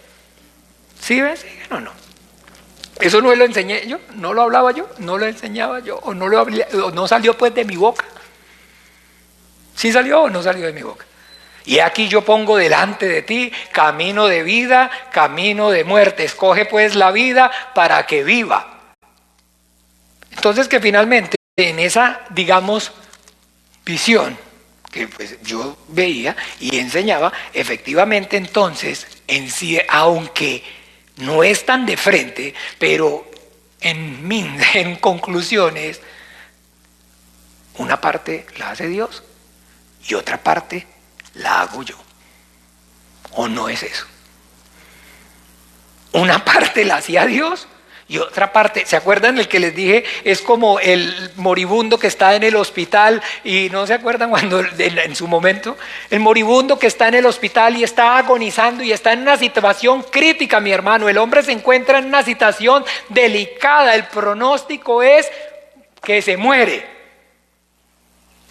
¿Sí ves? ¿O no? Eso no lo enseñé yo, no lo hablaba yo, no lo enseñaba yo, o no salió pues de mi boca. ¿Sí salió o no salió de mi boca? Y aquí yo pongo delante de ti camino de vida, camino de muerte. Escoge pues la vida para que viva. Entonces que finalmente en esa, digamos, visión que pues yo veía y enseñaba, efectivamente entonces, en sí, aunque no es tan de frente, pero en conclusiones, una parte la hace Dios y otra parte la hago yo. ¿O no es eso? Una parte la hacía Dios y otra parte, ¿se acuerdan el que les dije? Es como el moribundo que está en el hospital y no se acuerdan cuando en su momento, el moribundo que está en el hospital y está agonizando y está en una situación crítica, mi hermano. El hombre se encuentra en una situación delicada, el pronóstico es que se muere.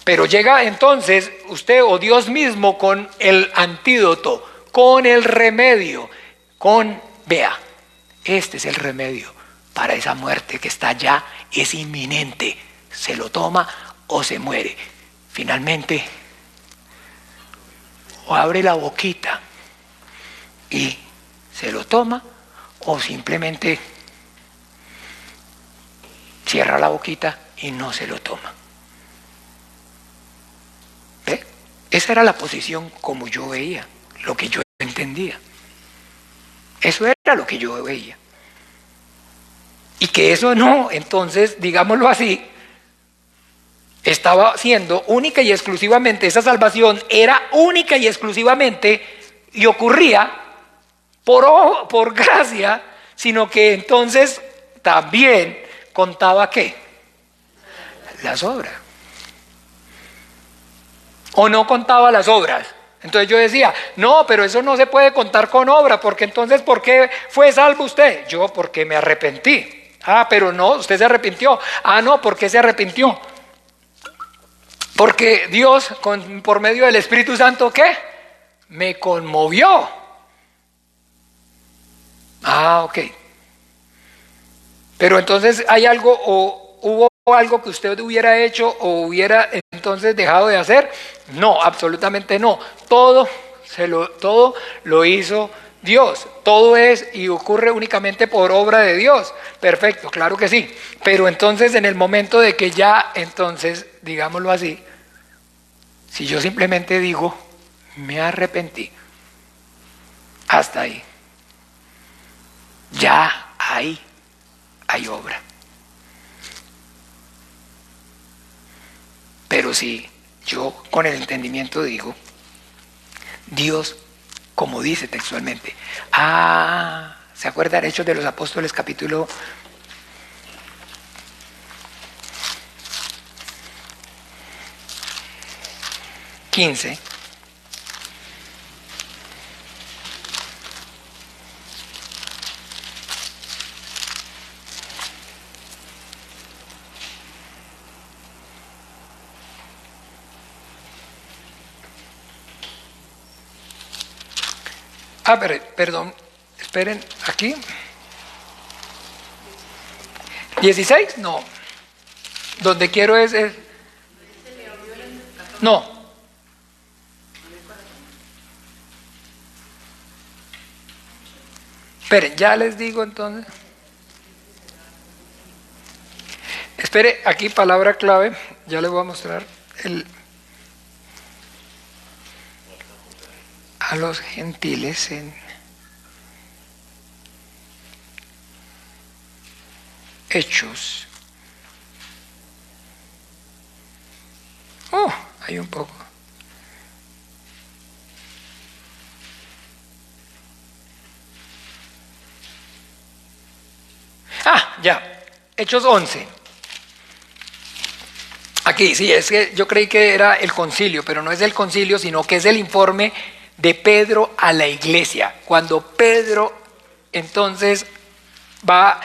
Pero llega entonces usted o Dios mismo con el antídoto, con el remedio, vea, este es el remedio para esa muerte que está ya, es inminente. Se lo toma o se muere. Finalmente, o abre la boquita y se lo toma, o simplemente cierra la boquita y no se lo toma. ¿Ve? Esa era la posición como yo veía, lo que yo entendía. Eso era lo que yo veía. Y que eso no, entonces, digámoslo así, estaba siendo única y exclusivamente, esa salvación era única y exclusivamente y ocurría por gracia, sino que entonces también contaba ¿qué? Las obras. O no contaba las obras. Entonces yo decía, no, pero eso no se puede contar con obra, porque entonces, ¿por qué fue salvo usted? Yo, porque me arrepentí. Ah, pero no, usted se arrepintió. Ah, no, ¿por qué se arrepintió? Porque Dios, por medio del Espíritu Santo, ¿qué? Me conmovió. Ah, ok. Pero entonces hay algo, o hubo algo que usted hubiera hecho o hubiera entonces dejado de hacer. No, absolutamente no. Todo lo hizo Dios. Todo es y ocurre únicamente por obra de Dios. Perfecto, claro que sí. Pero entonces en el momento de que ya, entonces, digámoslo así, si yo simplemente digo, me arrepentí, hasta ahí, ya ahí hay obra. Pero si yo con el entendimiento digo, Dios, como dice textualmente, ¿se acuerdan Hechos de los Apóstoles capítulo 15? Perdón, esperen, aquí. 16, no. Donde quiero es no. Esperen, ya les digo entonces. Espere, aquí palabra clave, ya les voy a mostrar a los gentiles en Hechos. Hay un poco. Ya, Hechos 11. Aquí, sí, es que yo creí que era el concilio, pero no es el concilio, sino que es el informe de Pedro a la iglesia. Cuando Pedro entonces va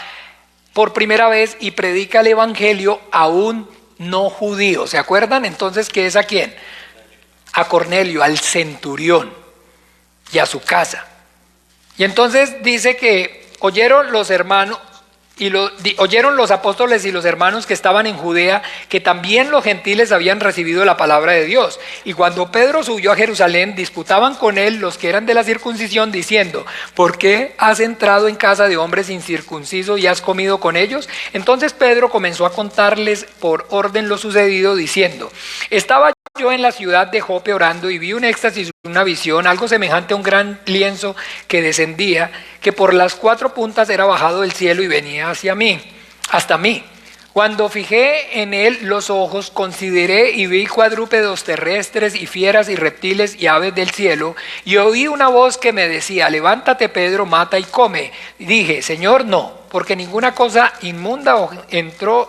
por primera vez y predica el evangelio a un no judío. ¿Se acuerdan? Entonces, ¿qué es a quién? A Cornelio, al centurión y a su casa. Y entonces dice que oyeron los hermanos, oyeron los apóstoles y los hermanos que estaban en Judea que también los gentiles habían recibido la palabra de Dios. Y cuando Pedro subió a Jerusalén, disputaban con él los que eran de la circuncisión, diciendo: ¿por qué has entrado en casa de hombres incircuncisos y has comido con ellos? Entonces Pedro comenzó a contarles por orden lo sucedido, diciendo: estaba yo en la ciudad de Jope orando y vi un éxtasis, una visión, algo semejante a un gran lienzo que descendía, que por las 4 puntas era bajado del cielo y venía hacia mí, hasta mí. Cuando fijé en él los ojos, consideré y vi cuadrúpedos terrestres y fieras y reptiles y aves del cielo, y oí una voz que me decía: levántate, Pedro, mata y come. Y dije: Señor, no, porque ninguna cosa inmunda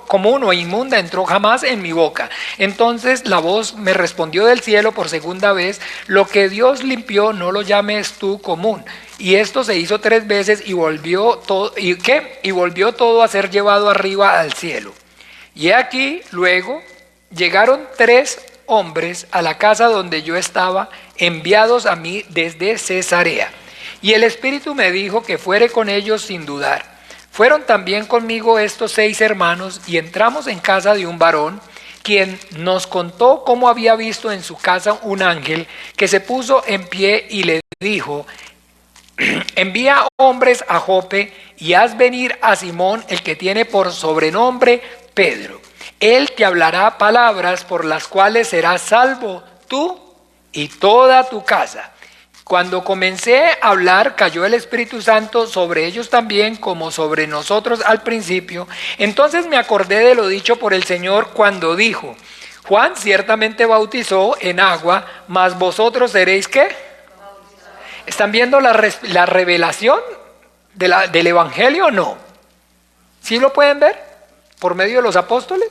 común o inmunda entró jamás en mi boca. Entonces la voz me respondió del cielo por segunda vez: lo que Dios limpió, no lo llames tú común. Y esto se hizo 3 veces y volvió todo, y volvió todo a ser llevado arriba al cielo. Y aquí luego llegaron 3 hombres a la casa donde yo estaba, enviados a mí desde Cesarea. Y el Espíritu me dijo que fuere con ellos sin dudar. Fueron también conmigo estos 6 hermanos y entramos en casa de un varón, quien nos contó cómo había visto en su casa un ángel que se puso en pie y le dijo: envía hombres a Jope y haz venir a Simón, el que tiene por sobrenombre Pedro. Él te hablará palabras por las cuales serás salvo tú y toda tu casa. Cuando comencé a hablar, cayó el Espíritu Santo sobre ellos también, como sobre nosotros al principio. Entonces me acordé de lo dicho por el Señor cuando dijo: Juan ciertamente bautizó en agua, mas vosotros seréis ¿qué? ¿Están viendo la revelación del Evangelio o no? ¿Sí lo pueden ver? ¿Por medio de los apóstoles?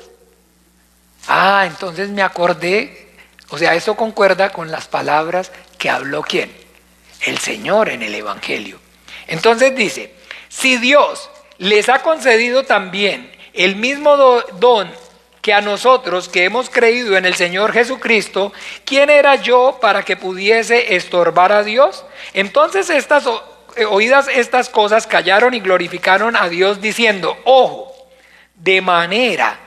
Entonces me acordé, o sea, esto concuerda con las palabras que habló ¿quién? El Señor en el Evangelio. Entonces dice: si Dios les ha concedido también el mismo don que a nosotros que hemos creído en el Señor Jesucristo, ¿quién era yo para que pudiese estorbar a Dios? Entonces oídas estas cosas, callaron y glorificaron a Dios diciendo: ojo, de manera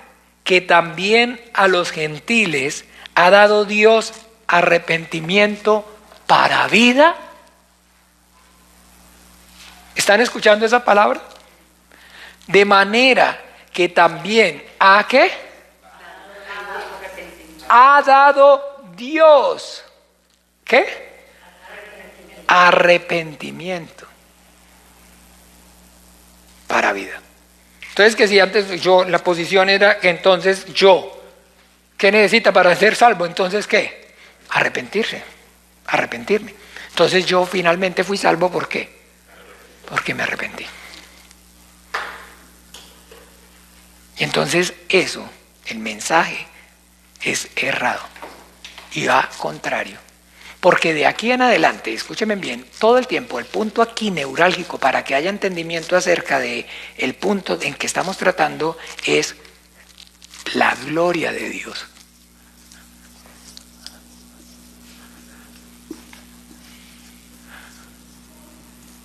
que también a los gentiles ha dado Dios arrepentimiento para vida. ¿Están escuchando esa palabra? De manera que también ¿a qué? Ha dado Dios ¿qué? Arrepentimiento para vida. Entonces, que si antes la posición era que entonces ¿qué necesita para ser salvo? Entonces, ¿qué? Arrepentirme. Entonces yo finalmente fui salvo, ¿por qué? Porque me arrepentí. Y entonces eso, el mensaje es errado y va contrario. Porque de aquí en adelante, escúchenme bien, todo el tiempo el punto aquí neurálgico para que haya entendimiento acerca de el punto en que estamos tratando es la gloria de Dios.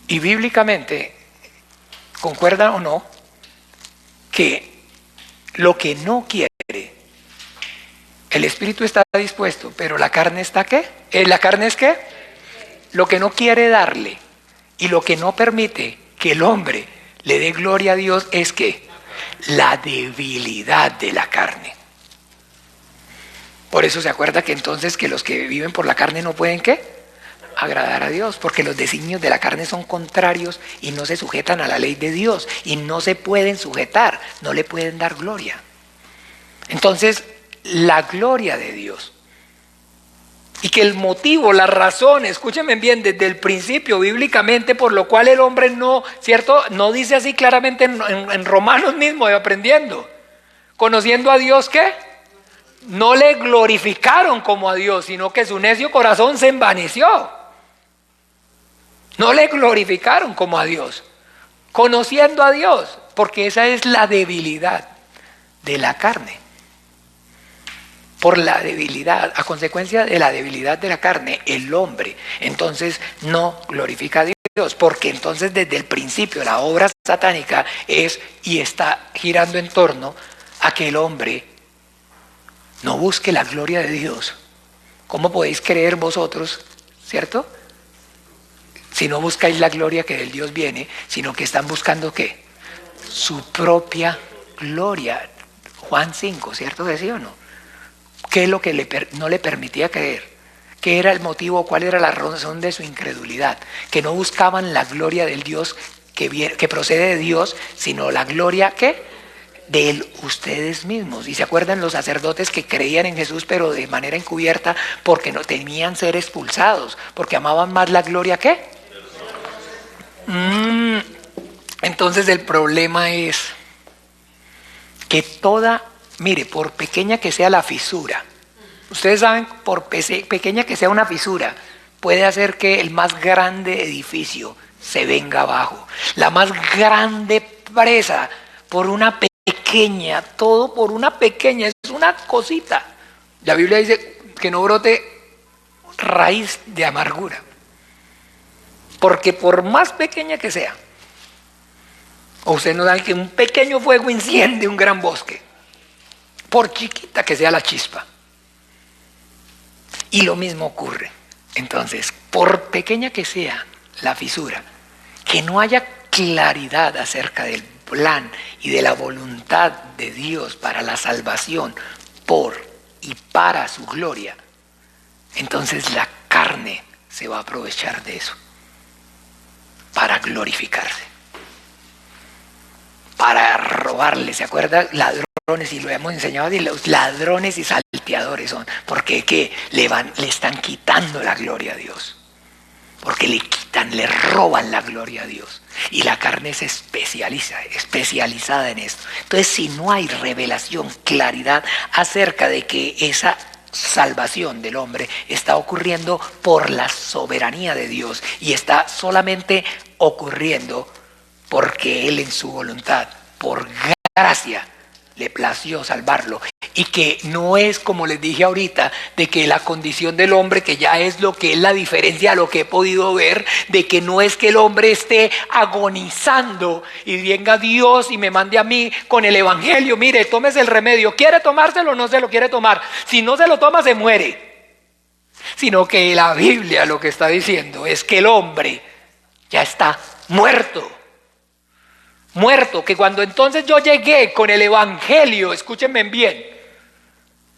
Y bíblicamente, ¿concuerdan o no? Que lo que no quiere, el espíritu está dispuesto, pero la carne está ¿qué? ¿La carne es qué? Lo que no quiere darle y lo que no permite que el hombre le dé gloria a Dios es ¿qué? La debilidad de la carne. Por eso se acuerda que entonces que los que viven por la carne no pueden ¿qué? Agradar a Dios, porque los designios de la carne son contrarios y no se sujetan a la ley de Dios y no se pueden sujetar, no le pueden dar gloria. Entonces, la gloria de Dios. Y que el motivo, la razón, escúchenme bien, desde el principio bíblicamente, por lo cual el hombre no, ¿cierto? No dice así claramente en Romanos mismo, aprendiendo. Conociendo a Dios, ¿qué? No le glorificaron como a Dios, sino que su necio corazón se envaneció. No le glorificaron como a Dios. Conociendo a Dios, porque esa es la debilidad de la carne. Por la debilidad, a consecuencia de la debilidad de la carne, el hombre entonces no glorifica a Dios. Dios, porque entonces desde el principio la obra satánica es y está girando en torno a que el hombre no busque la gloria de Dios. ¿Cómo podéis creer vosotros, cierto? Si no buscáis la gloria que del Dios viene, sino que están buscando ¿qué? Su propia gloria. Juan 5, ¿cierto que sí o no? ¿Qué es lo que no le permitía creer? ¿Qué era el motivo? ¿Cuál era la razón de su incredulidad? Que no buscaban la gloria del Dios que procede de Dios, sino la gloria ¿qué? De ustedes mismos. Y se acuerdan los sacerdotes que creían en Jesús pero de manera encubierta porque no temían ser expulsados, porque amaban más la gloria ¿qué? Entonces el problema es que mire, por pequeña que sea la fisura, ustedes saben, por pequeña que sea una fisura, puede hacer que el más grande edificio se venga abajo. La más grande presa por una pequeña, todo por una pequeña, es una cosita. La Biblia dice que no brote raíz de amargura. Porque por más pequeña que sea, o ustedes no saben que un pequeño fuego enciende un gran bosque, por chiquita que sea la chispa. Y lo mismo ocurre. Entonces, por pequeña que sea la fisura, que no haya claridad acerca del plan y de la voluntad de Dios para la salvación por y para su gloria, entonces la carne se va a aprovechar de eso para glorificarse, para robarle. ¿Se acuerda? Ladrones, y lo hemos enseñado, y los ladrones y salteadores son, porque que le están quitando la gloria a Dios, porque le roban la gloria a Dios, y la carne se especializada en esto. Entonces, si no hay revelación, claridad acerca de que esa salvación del hombre está ocurriendo por la soberanía de Dios y está solamente ocurriendo porque Él en su voluntad, por gracia, le plació salvarlo, y que no es, como les dije ahorita, de que la condición del hombre, que ya es lo que es la diferencia a lo que he podido ver, de que no es que el hombre esté agonizando y venga Dios y me mande a mí con el evangelio, mire, tómese el remedio, quiere tomárselo o no se lo quiere tomar, si no se lo toma se muere. Sino que la Biblia lo que está diciendo es que el hombre ya está muerto, que cuando entonces yo llegué con el evangelio, escúchenme bien,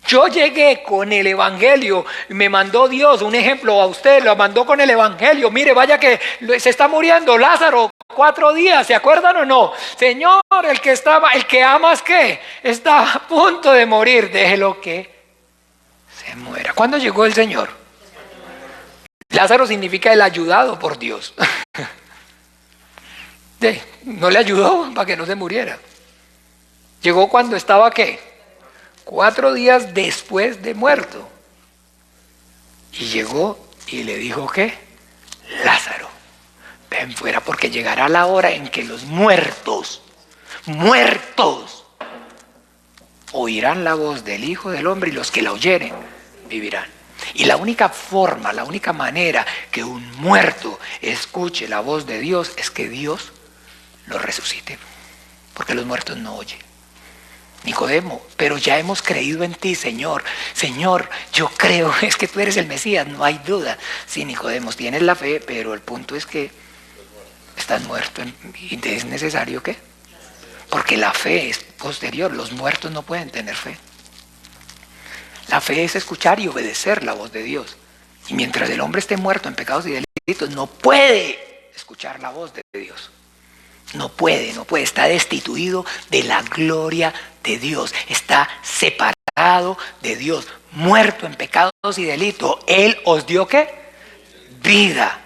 yo llegué con el evangelio, me mandó Dios, un ejemplo a usted, lo mandó con el evangelio, mire, vaya que se está muriendo Lázaro, 4 días, ¿se acuerdan o no? Señor, el que amas, ¿qué? Está a punto de morir, déjelo que se muera. ¿Cuándo llegó el Señor? Lázaro significa el ayudado por Dios. No le ayudó para que no se muriera. Llegó cuando estaba ¿qué? 4 días después de muerto. Y llegó y le dijo ¿qué? Lázaro, ven fuera, porque llegará la hora en que los muertos oirán la voz del Hijo del Hombre, y los que la oyeren vivirán. Y la única forma, la única manera que un muerto escuche la voz de Dios es que Dios lo resucite, porque los muertos no oyen. Nicodemo, pero ya hemos creído en ti, Señor, yo creo, es que tú eres el Mesías, no hay duda. Sí, Nicodemo, tienes la fe, pero el punto es que estás muerto, y es necesario ¿qué? Porque la fe es posterior, los muertos no pueden tener fe. La fe es escuchar y obedecer la voz de Dios, y mientras el hombre esté muerto en pecados y delitos, no puede escuchar la voz de Dios. No puede, está destituido de la gloria de Dios, está separado de Dios, muerto en pecados y delitos. Él os dio ¿qué? Vida,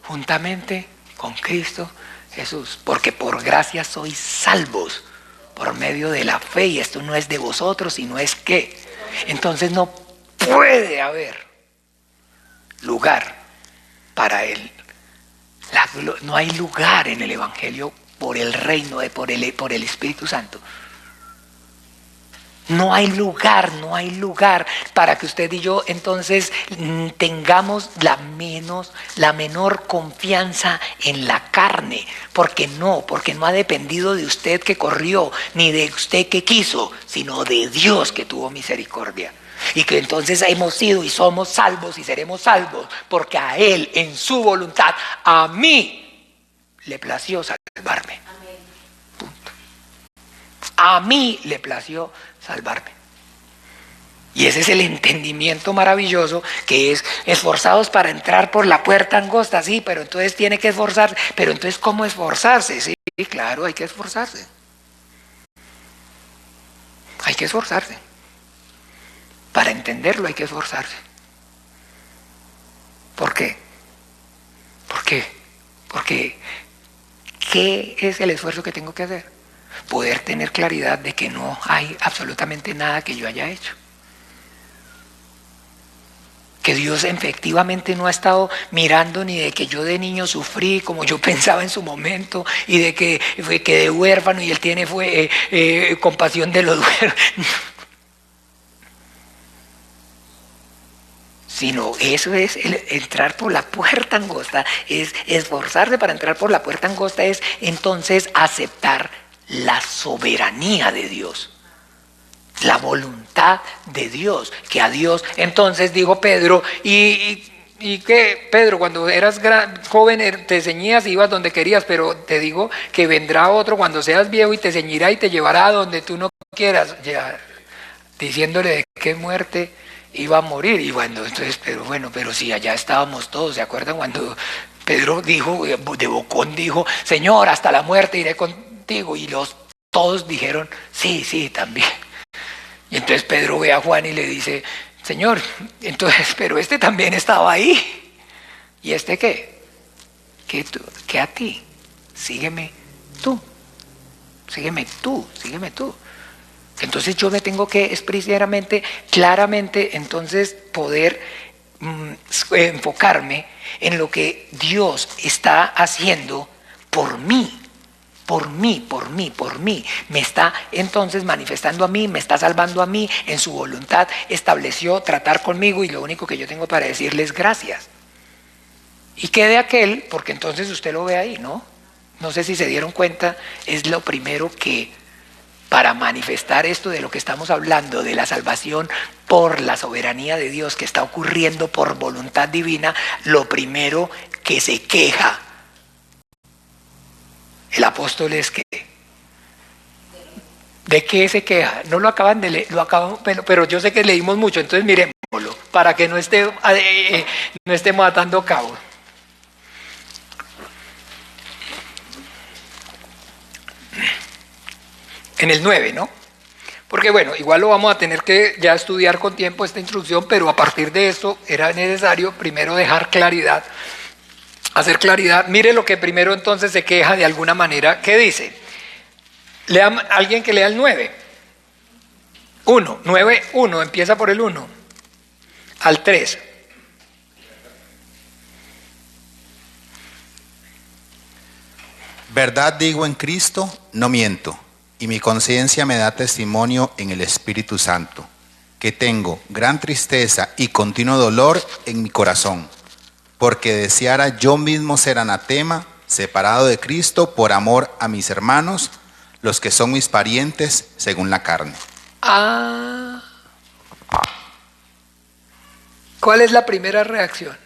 juntamente con Cristo Jesús, porque por gracia sois salvos por medio de la fe, y esto no es de vosotros, sino es que. Entonces no puede haber lugar para él. No hay lugar en el evangelio por el reino, por el Espíritu Santo. No hay lugar para que usted y yo entonces tengamos la menor confianza en la carne, porque no ha dependido de usted que corrió, ni de usted que quiso, sino de Dios que tuvo misericordia. Y que entonces hemos sido y somos salvos y seremos salvos, porque a Él, en su voluntad, a mí, le plació salvarme. Punto. A mí le plació salvarme. Y ese es el entendimiento maravilloso, que es esforzados para entrar por la puerta angosta, sí, pero entonces tiene que esforzarse. Pero entonces, ¿cómo esforzarse? Sí, claro, hay que esforzarse. Hay que esforzarse. Para entenderlo hay que esforzarse. ¿Por qué? Porque ¿qué es el esfuerzo que tengo que hacer? Poder tener claridad de que no hay absolutamente nada que yo haya hecho. Que Dios efectivamente no ha estado mirando ni de que yo de niño sufrí como yo pensaba en su momento, y de que quedé huérfano y Él tiene compasión de los huérfanos. Sino eso es entrar por la puerta angosta, es esforzarse para entrar por la puerta angosta, es entonces aceptar la soberanía de Dios. La voluntad de Dios, que a Dios, entonces dijo Pedro, y que Pedro, cuando eras joven te ceñías y ibas donde querías, pero te digo que vendrá otro cuando seas viejo y te ceñirá y te llevará a donde tú no quieras, ya, diciéndole de qué muerte iba a morir. Y bueno, entonces, pero si allá estábamos todos, ¿se acuerdan cuando Pedro dijo, de bocón dijo, Señor, hasta la muerte iré contigo? Y todos dijeron, sí, también. Y entonces Pedro ve a Juan y le dice, Señor, entonces, pero este también estaba ahí. ¿Y este qué? ¿Qué a ti? Sígueme tú. Entonces yo me tengo que explícitamente, claramente, entonces poder enfocarme en lo que Dios está haciendo por mí. Me está entonces manifestando a mí, me está salvando a mí, en su voluntad estableció tratar conmigo, y lo único que yo tengo para decirle es gracias. Y quede aquel, porque entonces usted lo ve ahí, ¿no? No sé si se dieron cuenta, es lo primero que, para manifestar esto de lo que estamos hablando, de la salvación por la soberanía de Dios que está ocurriendo por voluntad divina, lo primero que se queja el apóstol es que, ¿de qué se queja? No lo acaban de leer, pero yo sé que leímos mucho, entonces miremoslo, para que no estemos atando cabos. En el 9, ¿no? Porque bueno, igual lo vamos a tener que ya estudiar con tiempo esta instrucción, pero a partir de esto era necesario primero dejar claridad. Hacer claridad. Mire lo que primero entonces se queja de alguna manera. ¿Qué dice? Alguien que lea el 9. 1, empieza por el 1 al 3. Verdad digo en Cristo, no miento, y mi conciencia me da testimonio en el Espíritu Santo, que tengo gran tristeza y continuo dolor en mi corazón, porque deseara yo mismo ser anatema, separado de Cristo por amor a mis hermanos, los que son mis parientes según la carne. ¿Cuál es la primera reacción?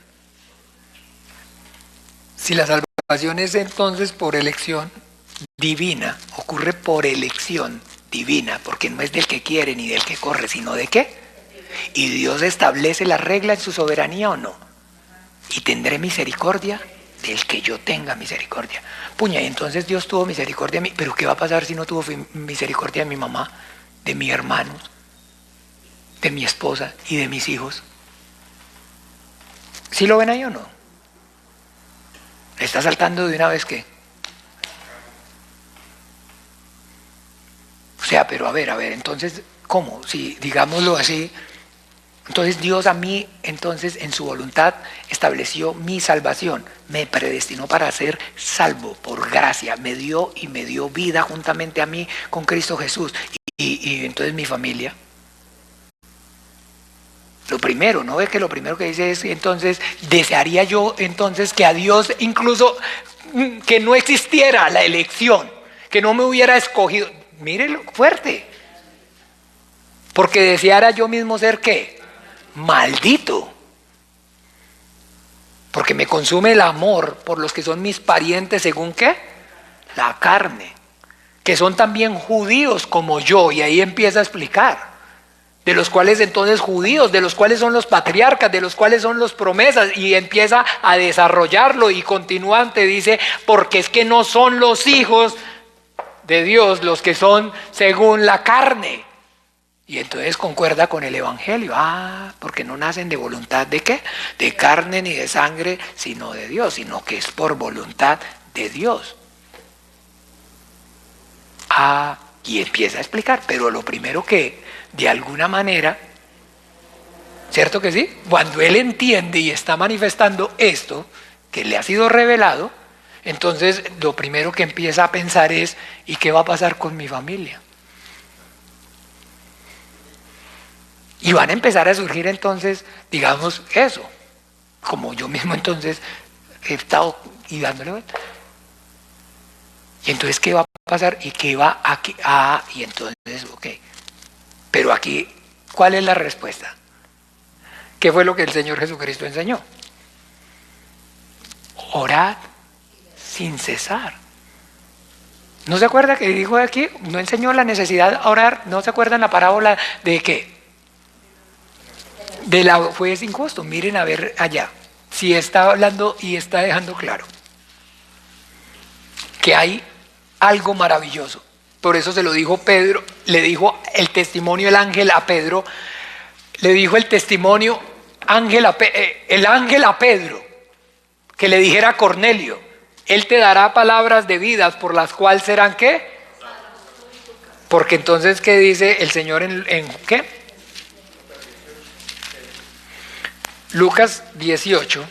Si la salvación es entonces por elección divina, ocurre por elección divina, porque no es del que quiere ni del que corre, sino de qué. Y Dios establece la regla en su soberanía, ¿o no? Y tendré misericordia del que yo tenga misericordia. Puña, y entonces Dios tuvo misericordia de mí, pero ¿qué va a pasar si no tuvo misericordia de mi mamá, de mis hermanos, de mi esposa y de mis hijos? ¿Sí lo ven ahí o no? ¿Está saltando de una vez qué? O sea, pero a ver, entonces, ¿cómo? Si digámoslo así, entonces Dios a mí, entonces en su voluntad estableció mi salvación, me predestinó para ser salvo por gracia, me dio vida juntamente a mí con Cristo Jesús. y entonces mi familia. Lo primero, ¿no ve que lo primero que dice es, entonces, desearía yo entonces que a Dios incluso que no existiera la elección, que no me hubiera escogido? Mírelo fuerte. Porque deseara yo mismo ser ¿qué? Maldito. Porque me consume el amor por los que son mis parientes según ¿qué? La carne. Que son también judíos como yo. Y ahí empieza a explicar. De los cuales entonces judíos, de los cuales son los patriarcas, de los cuales son las promesas, y empieza a desarrollarlo y continuante dice, porque es que no son los hijos de Dios los que son según la carne. Y entonces concuerda con el evangelio, porque no nacen de voluntad de ¿qué? De carne ni de sangre, sino de Dios, sino que es por voluntad de Dios. Y empieza a explicar, pero lo primero que de alguna manera, ¿cierto que sí? Cuando él entiende y está manifestando esto que le ha sido revelado, entonces lo primero que empieza a pensar es, ¿y qué va a pasar con mi familia? Y van a empezar a surgir entonces, digamos, eso, como yo mismo entonces he estado y dándole vuelta. Y entonces, ¿qué va a pasar? ¿Y qué va aquí? Y entonces, ok. Pero aquí, ¿cuál es la respuesta? ¿Qué fue lo que el Señor Jesucristo enseñó? Orad sin cesar. ¿No se acuerda que dijo aquí? ¿No enseñó la necesidad de orar? ¿No se acuerdan la parábola de qué? De la fue sin costo. Miren a ver allá. Si está hablando y está dejando claro que hay algo maravilloso. Por eso se lo dijo Pedro, le dijo el testimonio el ángel a Pedro, le dijo el testimonio el ángel a Pedro, que le dijera a Cornelio, él te dará palabras de vidas por las cuales serán ¿qué? Porque entonces, ¿qué dice el Señor en qué? Lucas 18.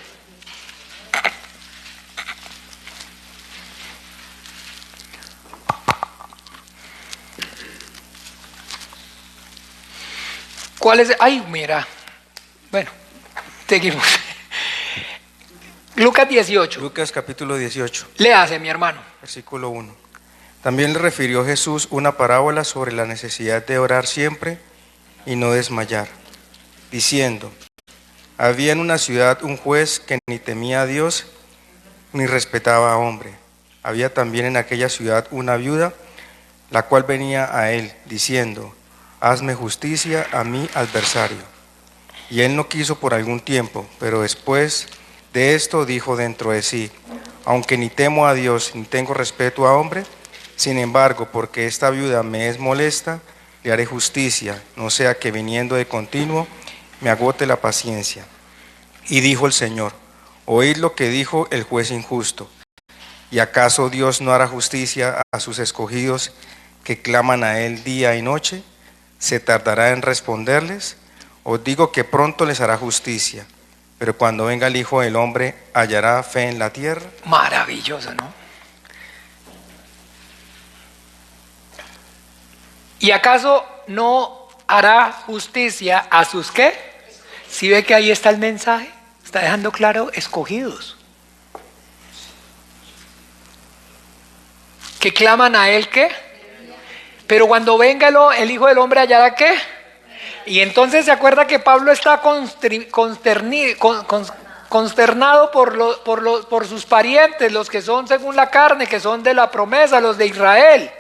¿Cuál es? Ay, mira. Bueno, seguimos. Lucas 18. Lucas capítulo 18. Léase, mi hermano. Versículo 1. También le refirió Jesús una parábola sobre la necesidad de orar siempre y no desmayar, diciendo, había en una ciudad un juez que ni temía a Dios ni respetaba a hombre. Había también en aquella ciudad una viuda, la cual venía a él, diciendo, hazme justicia a mi adversario. Y él no quiso por algún tiempo, pero después de esto dijo dentro de sí, aunque ni temo a Dios ni tengo respeto a hombre, sin embargo, porque esta viuda me es molesta, le haré justicia, no sea que viniendo de continuo me agote la paciencia. Y dijo el Señor, oíd lo que dijo el juez injusto. ¿Y acaso Dios no hará justicia a sus escogidos que claman a él día y noche? ¿Se tardará en responderles? Os digo que pronto les hará justicia, pero cuando venga el Hijo del Hombre, ¿hallará fe en la tierra? Maravilloso, ¿no? ¿Y acaso no hará justicia a sus qué? ¿Sí ve que ahí está el mensaje? Está dejando claro, escogidos. Que claman a él ¿qué? Pero cuando venga el Hijo del Hombre hallará ¿qué? Y entonces se acuerda que Pablo está consternado por sus parientes, los que son según la carne, que son de la promesa, los de Israel.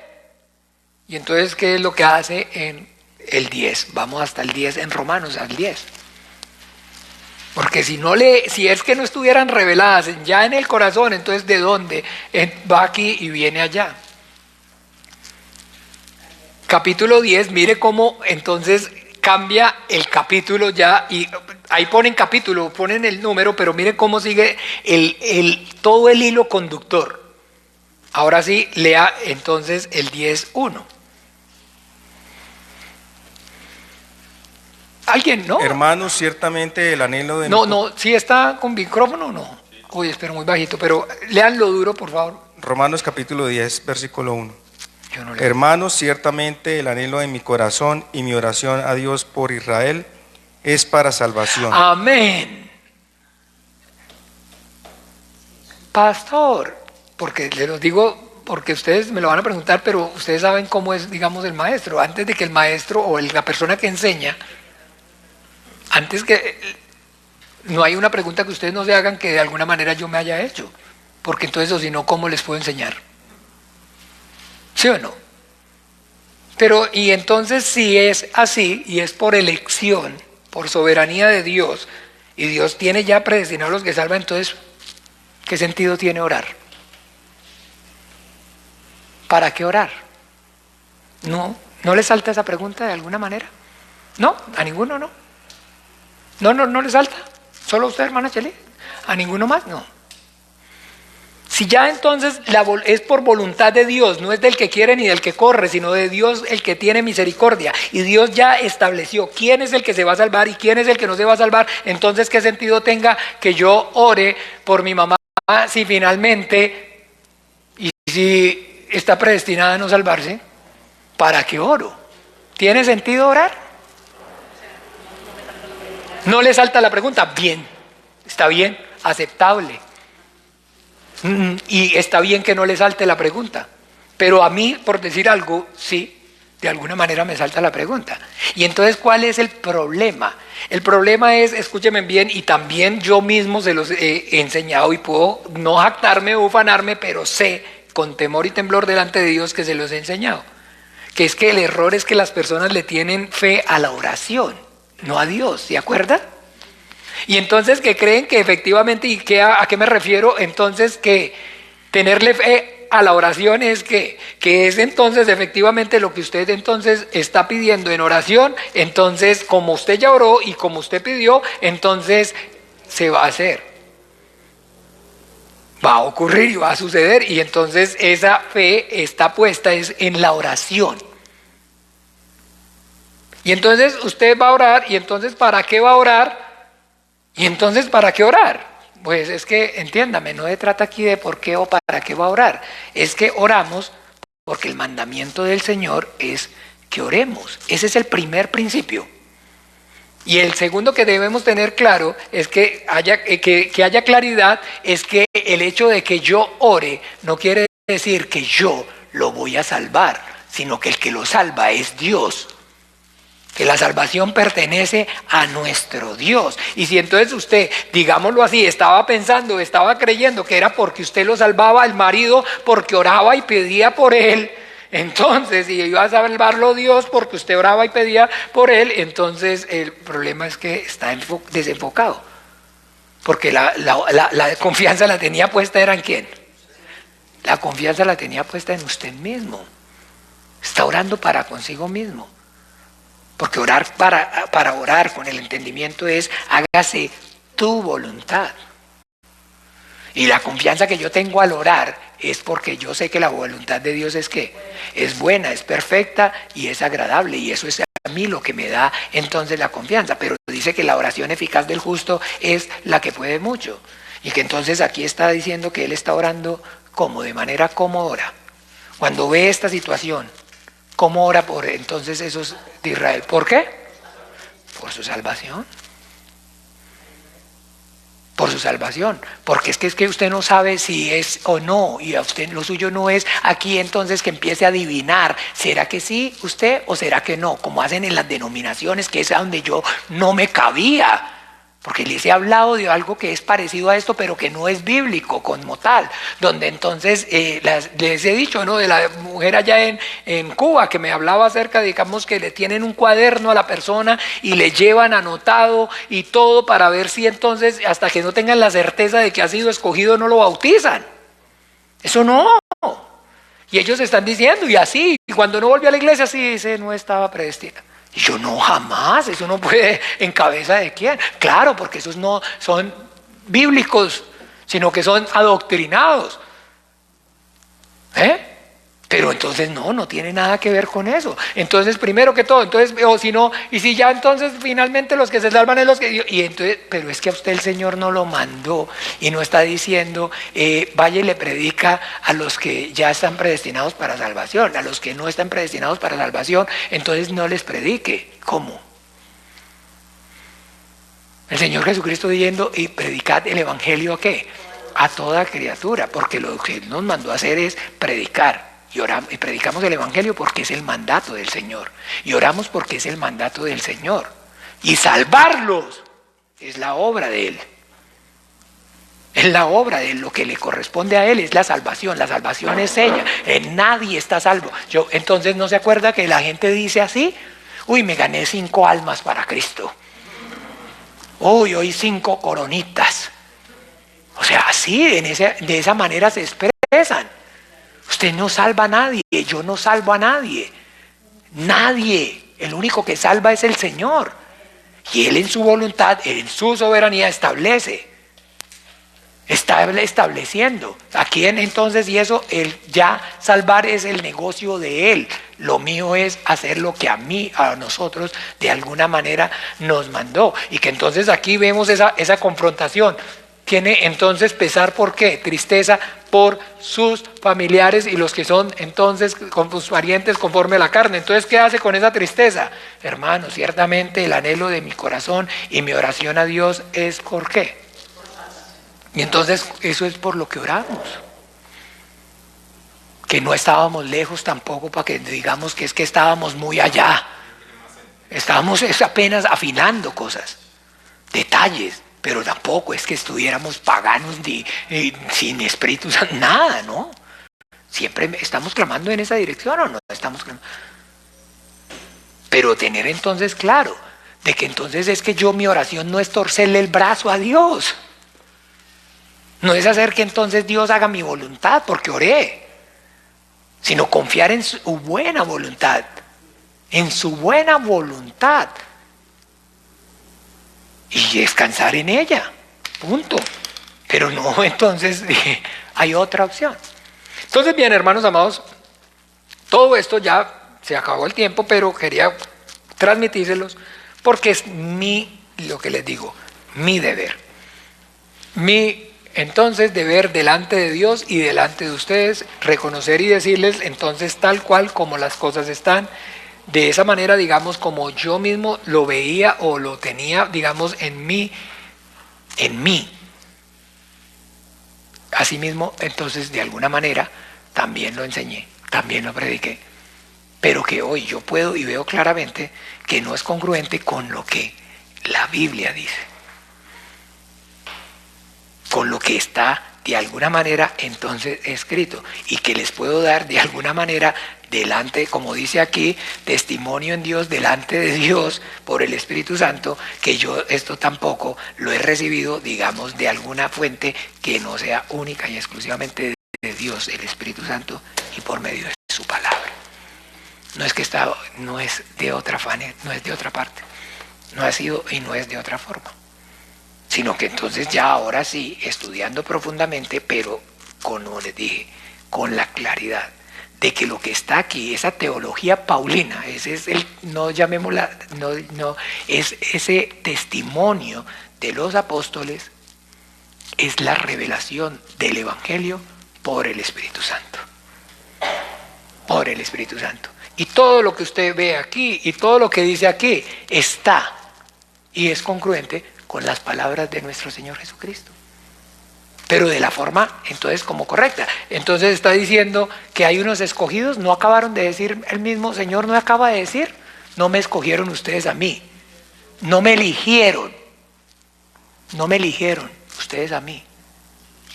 Y entonces, ¿qué es lo que hace en el 10? Vamos hasta el 10 en Romanos, al 10. Porque si es que no estuvieran reveladas ya en el corazón, entonces ¿de dónde? Va aquí y viene allá. Capítulo 10, mire cómo entonces cambia el capítulo ya, y ahí ponen capítulo, ponen el número, pero mire cómo sigue todo el hilo conductor. Ahora sí, lea entonces el 10.1. ¿Alguien, no? Hermanos, ciertamente el anhelo de... No, ¿sí está con micrófono o no? Uy, espero muy bajito, pero léanlo duro, por favor. Romanos capítulo 10, versículo 1. Yo no le... Hermanos, ciertamente el anhelo de mi corazón y mi oración a Dios por Israel es para salvación. Amén. Pastor, porque le lo digo, porque ustedes me lo van a preguntar, pero ustedes saben cómo es, digamos, el maestro. Antes de que el maestro o la persona que enseña, antes que... No hay una pregunta que ustedes no se hagan que de alguna manera yo me haya hecho. Porque entonces, o si no, ¿cómo les puedo enseñar? ¿Sí o no? Pero, y entonces si es así, y es por elección, por soberanía de Dios, y Dios tiene ya predestinados a los que salva, entonces, ¿qué sentido tiene orar? ¿Para qué orar? ¿No le salta esa pregunta de alguna manera? No, a ninguno no. No le salta. ¿Solo a usted, hermana Chely? ¿A ninguno más? No. Si ya entonces es por voluntad de Dios, no es del que quiere ni del que corre, sino de Dios el que tiene misericordia. Y Dios ya estableció quién es el que se va a salvar y quién es el que no se va a salvar. Entonces, ¿qué sentido tenga que yo ore por mi mamá si finalmente, y si está predestinada a no salvarse? ¿Para qué oro? ¿Tiene sentido orar? ¿No le salta la pregunta? Bien, está bien, aceptable. Y está bien que no le salte la pregunta. Pero a mí, por decir algo, sí, de alguna manera me salta la pregunta. Y entonces, ¿cuál es el problema? El problema es, escúchenme bien, y también yo mismo se los he enseñado y puedo no jactarme o ufanarme, pero sé con temor y temblor delante de Dios que se los he enseñado. Que es que el error es que las personas le tienen fe a la oración, no a Dios, ¿se acuerdan? Y entonces que creen que efectivamente, ¿y a qué me refiero? Entonces que tenerle fe a la oración es que es entonces efectivamente lo que usted entonces está pidiendo en oración, entonces como usted ya oró y como usted pidió, entonces se va a hacer. Va a ocurrir y va a suceder, y entonces esa fe está puesta es en la oración. Y entonces usted va a orar, y entonces ¿para qué va a orar? Y entonces ¿para qué orar? Pues es que, entiéndame, no se trata aquí de por qué o para qué va a orar. Es que oramos porque el mandamiento del Señor es que oremos. Ese es el primer principio. Y el segundo que debemos tener claro es que haya claridad, es que el hecho de que yo ore no quiere decir que yo lo voy a salvar, sino que el que lo salva es Dios. Que la salvación pertenece a nuestro Dios. Y si entonces usted, digámoslo así, estaba creyendo que era porque usted lo salvaba el marido, porque oraba y pedía por él, entonces, si iba a salvarlo Dios porque usted oraba y pedía por él, entonces el problema es que está desenfocado. Porque la confianza la tenía puesta, ¿era en quién? La confianza la tenía puesta en usted mismo. Está orando para consigo mismo. Porque orar para orar con el entendimiento es hágase tu voluntad. Y la confianza que yo tengo al orar es porque yo sé que la voluntad de Dios es que es buena, es perfecta y es agradable. Y eso es a mí lo que me da entonces la confianza. Pero dice que la oración eficaz del justo es la que puede mucho. Y que entonces aquí está diciendo que él está orando como, de manera como ora. Cuando ve esta situación, ¿cómo ora por entonces esos de Israel? ¿Por qué? Por su salvación. Por su salvación. Porque es que usted no sabe si es o no, y a usted lo suyo no es aquí entonces que empiece a adivinar, ¿será que sí usted o será que no? Como hacen en las denominaciones, que es a donde yo no me cabía. Porque les he hablado de algo que es parecido a esto, pero que no es bíblico como tal. Donde entonces les he dicho, ¿no? De la mujer allá en Cuba, que me hablaba acerca, digamos, que le tienen un cuaderno a la persona y le llevan anotado y todo para ver si entonces, hasta que no tengan la certeza de que ha sido escogido, no lo bautizan. Eso no. Y ellos están diciendo, y así, y cuando no volvió a la iglesia, sí dice, no estaba predestinado. Y yo no, jamás, eso no puede, ¿en cabeza de quién? Claro, porque esos no son bíblicos, sino que son adoctrinados. Entonces Pero entonces no tiene nada que ver con eso. Entonces, primero que todo, entonces, o si no, y si ya entonces finalmente los que se salvan es los que... Y entonces, pero es que a usted el Señor no lo mandó y no está diciendo, vaya y le predica a los que ya están predestinados para salvación, a los que no están predestinados para salvación, entonces no les predique. ¿Cómo? El Señor Jesucristo diciendo, y predicad el Evangelio ¿a qué? A toda criatura, porque lo que nos mandó a hacer es predicar. Y oramos, y predicamos el Evangelio porque es el mandato del Señor. Y oramos porque es el mandato del Señor. Y salvarlos es la obra de Él. Es la obra de lo que le corresponde a Él, es la salvación. La salvación es ella. Nadie está salvo. Entonces, ¿no se acuerda que la gente dice así? Uy, me gané 5 almas para Cristo. Uy, hoy 5 coronitas. O sea, así, de esa manera se expresan. Usted no salva a nadie, yo no salvo a nadie. Nadie. El único que salva es el Señor. Y Él en su voluntad, en su soberanía establece. Está estableciendo. ¿A quién entonces? Y eso, el ya salvar es el negocio de Él. Lo mío es hacer lo que a nosotros, de alguna manera nos mandó. Y que entonces aquí vemos esa confrontación. Tiene entonces pesar ¿por qué? Tristeza por sus familiares y los que son entonces con sus parientes conforme a la carne. Entonces, ¿qué hace con esa tristeza? Hermano, ciertamente el anhelo de mi corazón y mi oración a Dios es ¿por qué? Y entonces eso es por lo que oramos. Que no estábamos lejos tampoco para que digamos que es que estábamos muy allá. Estábamos apenas afinando cosas, detalles. Pero tampoco es que estuviéramos paganos sin Espíritu Santo, nada, ¿no? Siempre estamos clamando en esa dirección o no estamos clamando. Pero tener entonces claro de que entonces es que mi oración no es torcerle el brazo a Dios. No es hacer que entonces Dios haga mi voluntad porque oré, sino confiar en su buena voluntad, en su buena voluntad. Y descansar en ella, punto. Pero no, entonces hay otra opción. Entonces, bien, hermanos amados, todo esto ya se acabó el tiempo, pero quería transmitírselos porque es lo que les digo, mi deber. Entonces, deber delante de Dios y delante de ustedes, reconocer y decirles entonces tal cual como las cosas están. De esa manera, digamos, como yo mismo lo veía o lo tenía, digamos, en mí. Asimismo, entonces, de alguna manera, también lo enseñé, también lo prediqué. Pero que hoy yo puedo y veo claramente que no es congruente con lo que la Biblia dice. Con lo que está de alguna manera entonces escrito y que les puedo dar de alguna manera delante, como dice aquí, testimonio en Dios, delante de Dios por el Espíritu Santo, que yo esto tampoco lo he recibido, digamos, de alguna fuente que no sea única y exclusivamente de Dios, el Espíritu Santo, y por medio de su palabra. No es que no es de otra no es de otra parte, no ha sido y no es de otra forma. Sino que entonces ya ahora sí, estudiando profundamente, pero como les dije, con la claridad de que lo que está aquí, esa teología paulina, ese es es ese testimonio de los apóstoles, es la revelación del Evangelio por el Espíritu Santo. Por el Espíritu Santo. Y todo lo que usted ve aquí y todo lo que dice aquí está y es congruente con las palabras de nuestro Señor Jesucristo. Pero de la forma, entonces, como correcta. Entonces está diciendo que hay unos escogidos, no acabaron de decir, el mismo Señor no acaba de decir, no me escogieron ustedes a mí, no me eligieron ustedes a mí,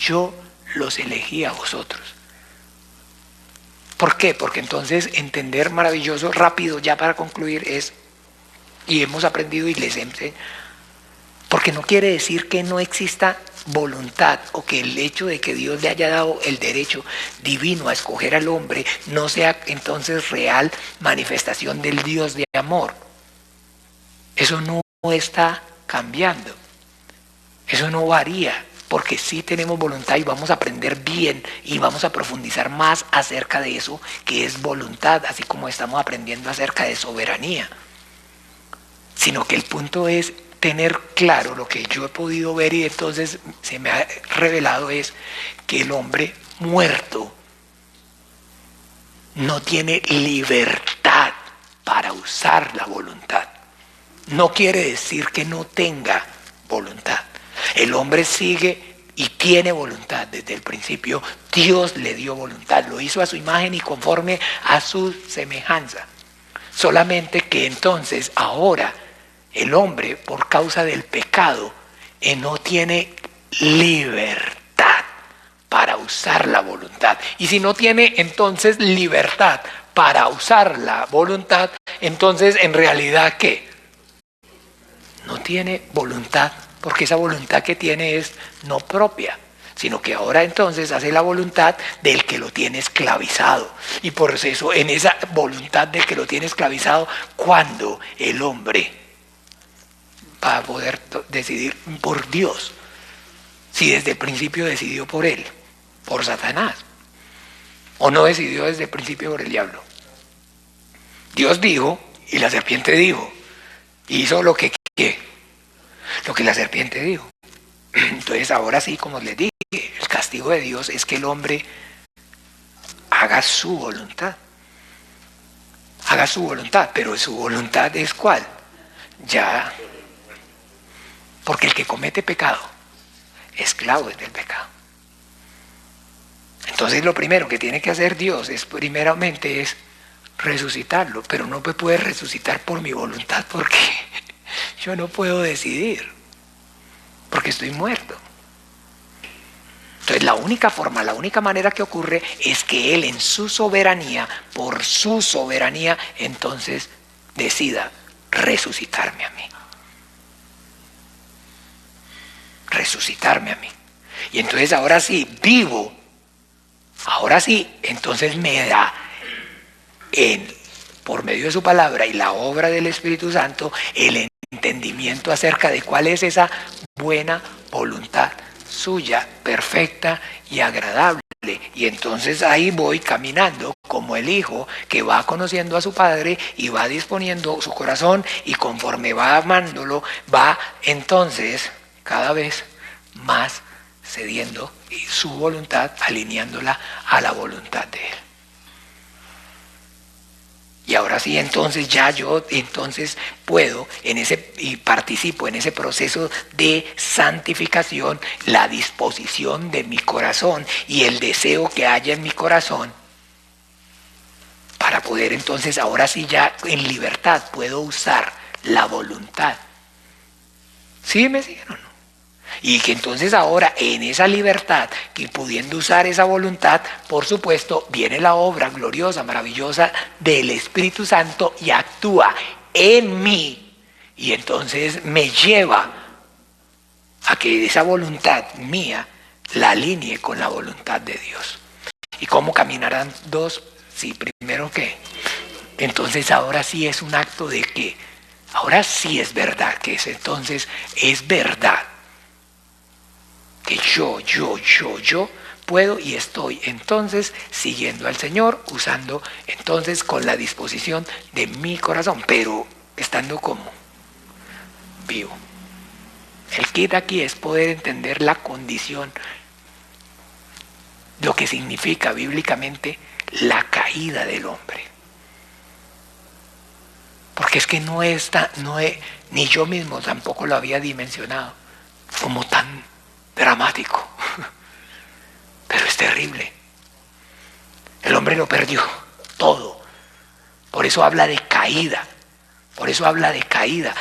yo los elegí a vosotros. ¿Por qué? Porque entonces entender maravilloso, rápido, ya para concluir, y hemos aprendido y les enseño, porque no quiere decir que no exista voluntad o que el hecho de que Dios le haya dado el derecho divino a escoger al hombre no sea entonces real manifestación del Dios de amor. Eso no está cambiando, eso no varía porque sí tenemos voluntad y vamos a aprender bien y vamos a profundizar más acerca de eso que es voluntad, así como estamos aprendiendo acerca de soberanía. Sino que el punto es tener claro lo que yo he podido ver y entonces se me ha revelado es que el hombre muerto no tiene libertad para usar la voluntad. No quiere decir que no tenga voluntad. El hombre sigue y tiene voluntad desde el principio. Dios le dio voluntad, lo hizo a su imagen y conforme a su semejanza. Solamente que entonces ahora el hombre, por causa del pecado, no tiene libertad para usar la voluntad. Y si no tiene entonces libertad para usar la voluntad, entonces en realidad ¿qué? No tiene voluntad, porque esa voluntad que tiene es no propia, sino que ahora entonces hace la voluntad del que lo tiene esclavizado. Y por eso en esa voluntad del que lo tiene esclavizado, cuando el hombre va a poder decidir por Dios, si desde el principio decidió por él, por Satanás, o no decidió desde el principio por el diablo. Dios dijo y la serpiente dijo, hizo lo que la serpiente dijo. Entonces ahora sí, como les dije, el castigo de Dios es que el hombre haga su voluntad. Haga su voluntad, pero su voluntad es ¿cuál? Ya, porque el que comete pecado, esclavo es del pecado. Entonces lo primero que tiene que hacer Dios es primeramente es resucitarlo, pero no me puede resucitar por mi voluntad porque yo no puedo decidir, porque estoy muerto. Entonces la única forma, la única manera que ocurre es que Él en su soberanía, por su soberanía, entonces decida resucitarme a mí. Resucitarme a mí. Y entonces ahora sí, vivo. Ahora sí, entonces me da por medio de su palabra y la obra del Espíritu Santo el entendimiento acerca de cuál es esa buena voluntad suya, perfecta y agradable. Y entonces ahí voy caminando como el hijo que va conociendo a su padre y va disponiendo su corazón y conforme va amándolo, va entonces cada vez más cediendo su voluntad, alineándola a la voluntad de Él. Y ahora sí, entonces ya yo entonces puedo y participo en ese proceso de santificación, la disposición de mi corazón y el deseo que haya en mi corazón para poder entonces ahora sí ya en libertad puedo usar la voluntad. ¿Sí me siguen o no? Y que entonces ahora en esa libertad y pudiendo usar esa voluntad, por supuesto, viene la obra gloriosa, maravillosa del Espíritu Santo y actúa en mí. Y entonces me lleva a que esa voluntad mía la alinee con la voluntad de Dios. ¿Y cómo caminarán dos? Sí, primero que. Entonces ahora sí es un acto de que, ahora sí es verdad, que entonces es verdad. Que yo puedo y estoy entonces siguiendo al Señor, usando entonces con la disposición de mi corazón, pero estando como vivo. El kit aquí es poder entender la condición, lo que significa bíblicamente la caída del hombre. Porque es que ni yo mismo tampoco lo había dimensionado como tan dramático, pero es terrible. El hombre lo perdió todo. Por eso habla de caída. Por eso habla de caída.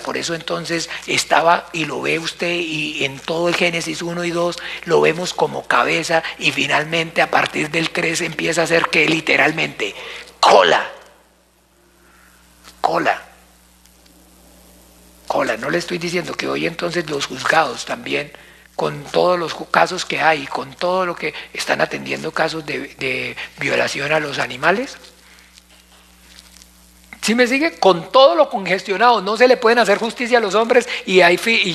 Por eso entonces estaba, y lo ve usted, y en todo el Génesis 1 y 2 lo vemos como cabeza, y finalmente a partir del 3 empieza a ser que literalmente cola. No le estoy diciendo que hoy entonces los juzgados también, con todos los casos que hay, con todo lo que están atendiendo casos de violación a los animales, ¿Sí me sigue? Con todo lo congestionado, no se le pueden hacer justicia a los hombres y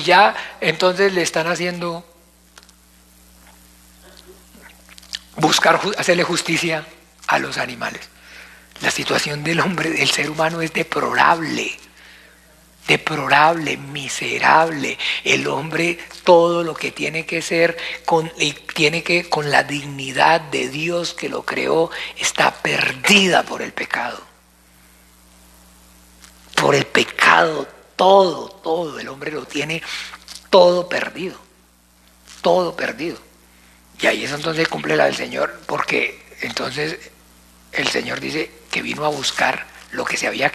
ya entonces le están haciendo hacerle justicia a los animales. La situación del hombre, del ser humano es deplorable, miserable. El hombre, todo lo que tiene que ser, con la dignidad de Dios que lo creó, está perdida por el pecado. Por el pecado, todo, el hombre lo tiene todo perdido. Y ahí es entonces cumple la del Señor, porque entonces el Señor dice que vino a buscar lo que se había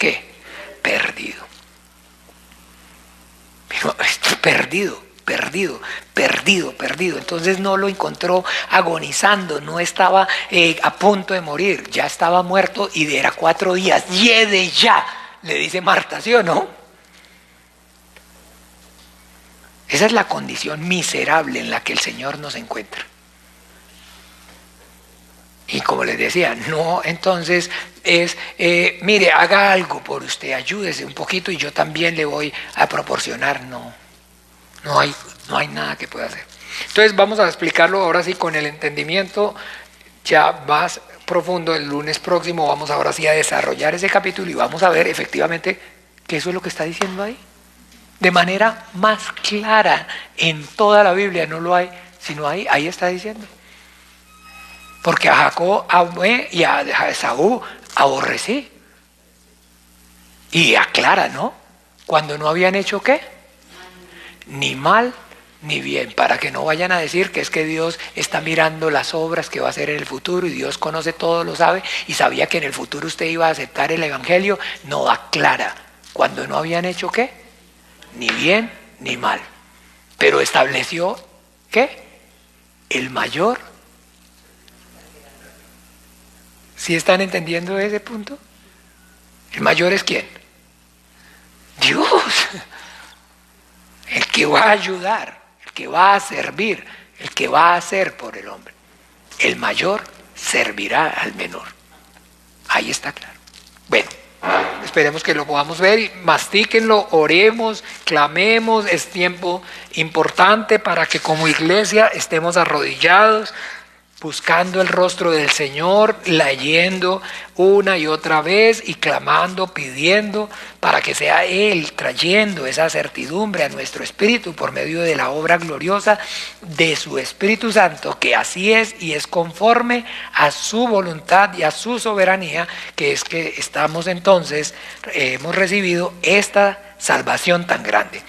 perdido. Perdido. Entonces no lo encontró agonizando, no estaba a punto de morir, ya estaba muerto y era 4 días. ¡Yede ya! Le dice Marta, ¿sí o no? Esa es la condición miserable en la que el Señor nos encuentra. Y como les decía, no entonces es, mire, haga algo por usted, ayúdese un poquito y yo también le voy a proporcionar. No hay nada que pueda hacer. Entonces vamos a explicarlo ahora sí con el entendimiento ya más profundo. El lunes próximo vamos ahora sí a desarrollar ese capítulo y vamos a ver efectivamente que eso es lo que está diciendo ahí. De manera más clara en toda la Biblia, no lo hay, sino ahí está diciendo. Porque a Jacob amé y a Esaú aborrecí. Y aclara, ¿no? Cuando no habían hecho ¿qué? Ni mal ni bien, para que no vayan a decir que es que Dios está mirando las obras que va a hacer en el futuro y Dios conoce todo, lo sabe y sabía que en el futuro usted iba a aceptar el evangelio. No, aclara, cuando no habían hecho ¿qué? Ni bien ni mal, pero estableció ¿qué? El mayor. ¿Sí están entendiendo ese punto? ¿El mayor es quién? Dios. El que va a ayudar, el que va a servir, el que va a hacer por el hombre. El mayor servirá al menor. Ahí está claro. Bueno, esperemos que lo podamos ver y mastíquenlo, oremos, clamemos. Es tiempo importante para que como iglesia estemos arrodillados, buscando el rostro del Señor, leyendo una y otra vez y clamando, pidiendo para que sea Él trayendo esa certidumbre a nuestro espíritu por medio de la obra gloriosa de su Espíritu Santo, que así es y es conforme a su voluntad y a su soberanía, que es que estamos entonces, hemos recibido esta salvación tan grande.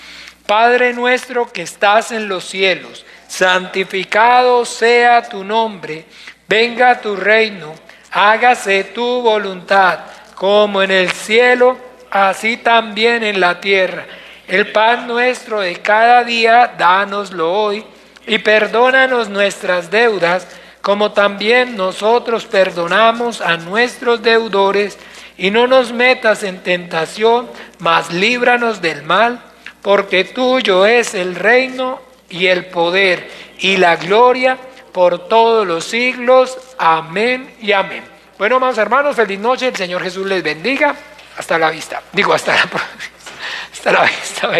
Padre nuestro que estás en los cielos, santificado sea tu nombre, venga tu reino, hágase tu voluntad, como en el cielo, así también en la tierra. El pan nuestro de cada día, dánoslo hoy, y perdónanos nuestras deudas, como también nosotros perdonamos a nuestros deudores, y no nos metas en tentación, mas líbranos del mal, porque tuyo es el reino y el poder y la gloria por todos los siglos. Amén y amén. Bueno, amados hermanos, feliz noche. El Señor Jesús les bendiga. Hasta la vista. Hasta la vista.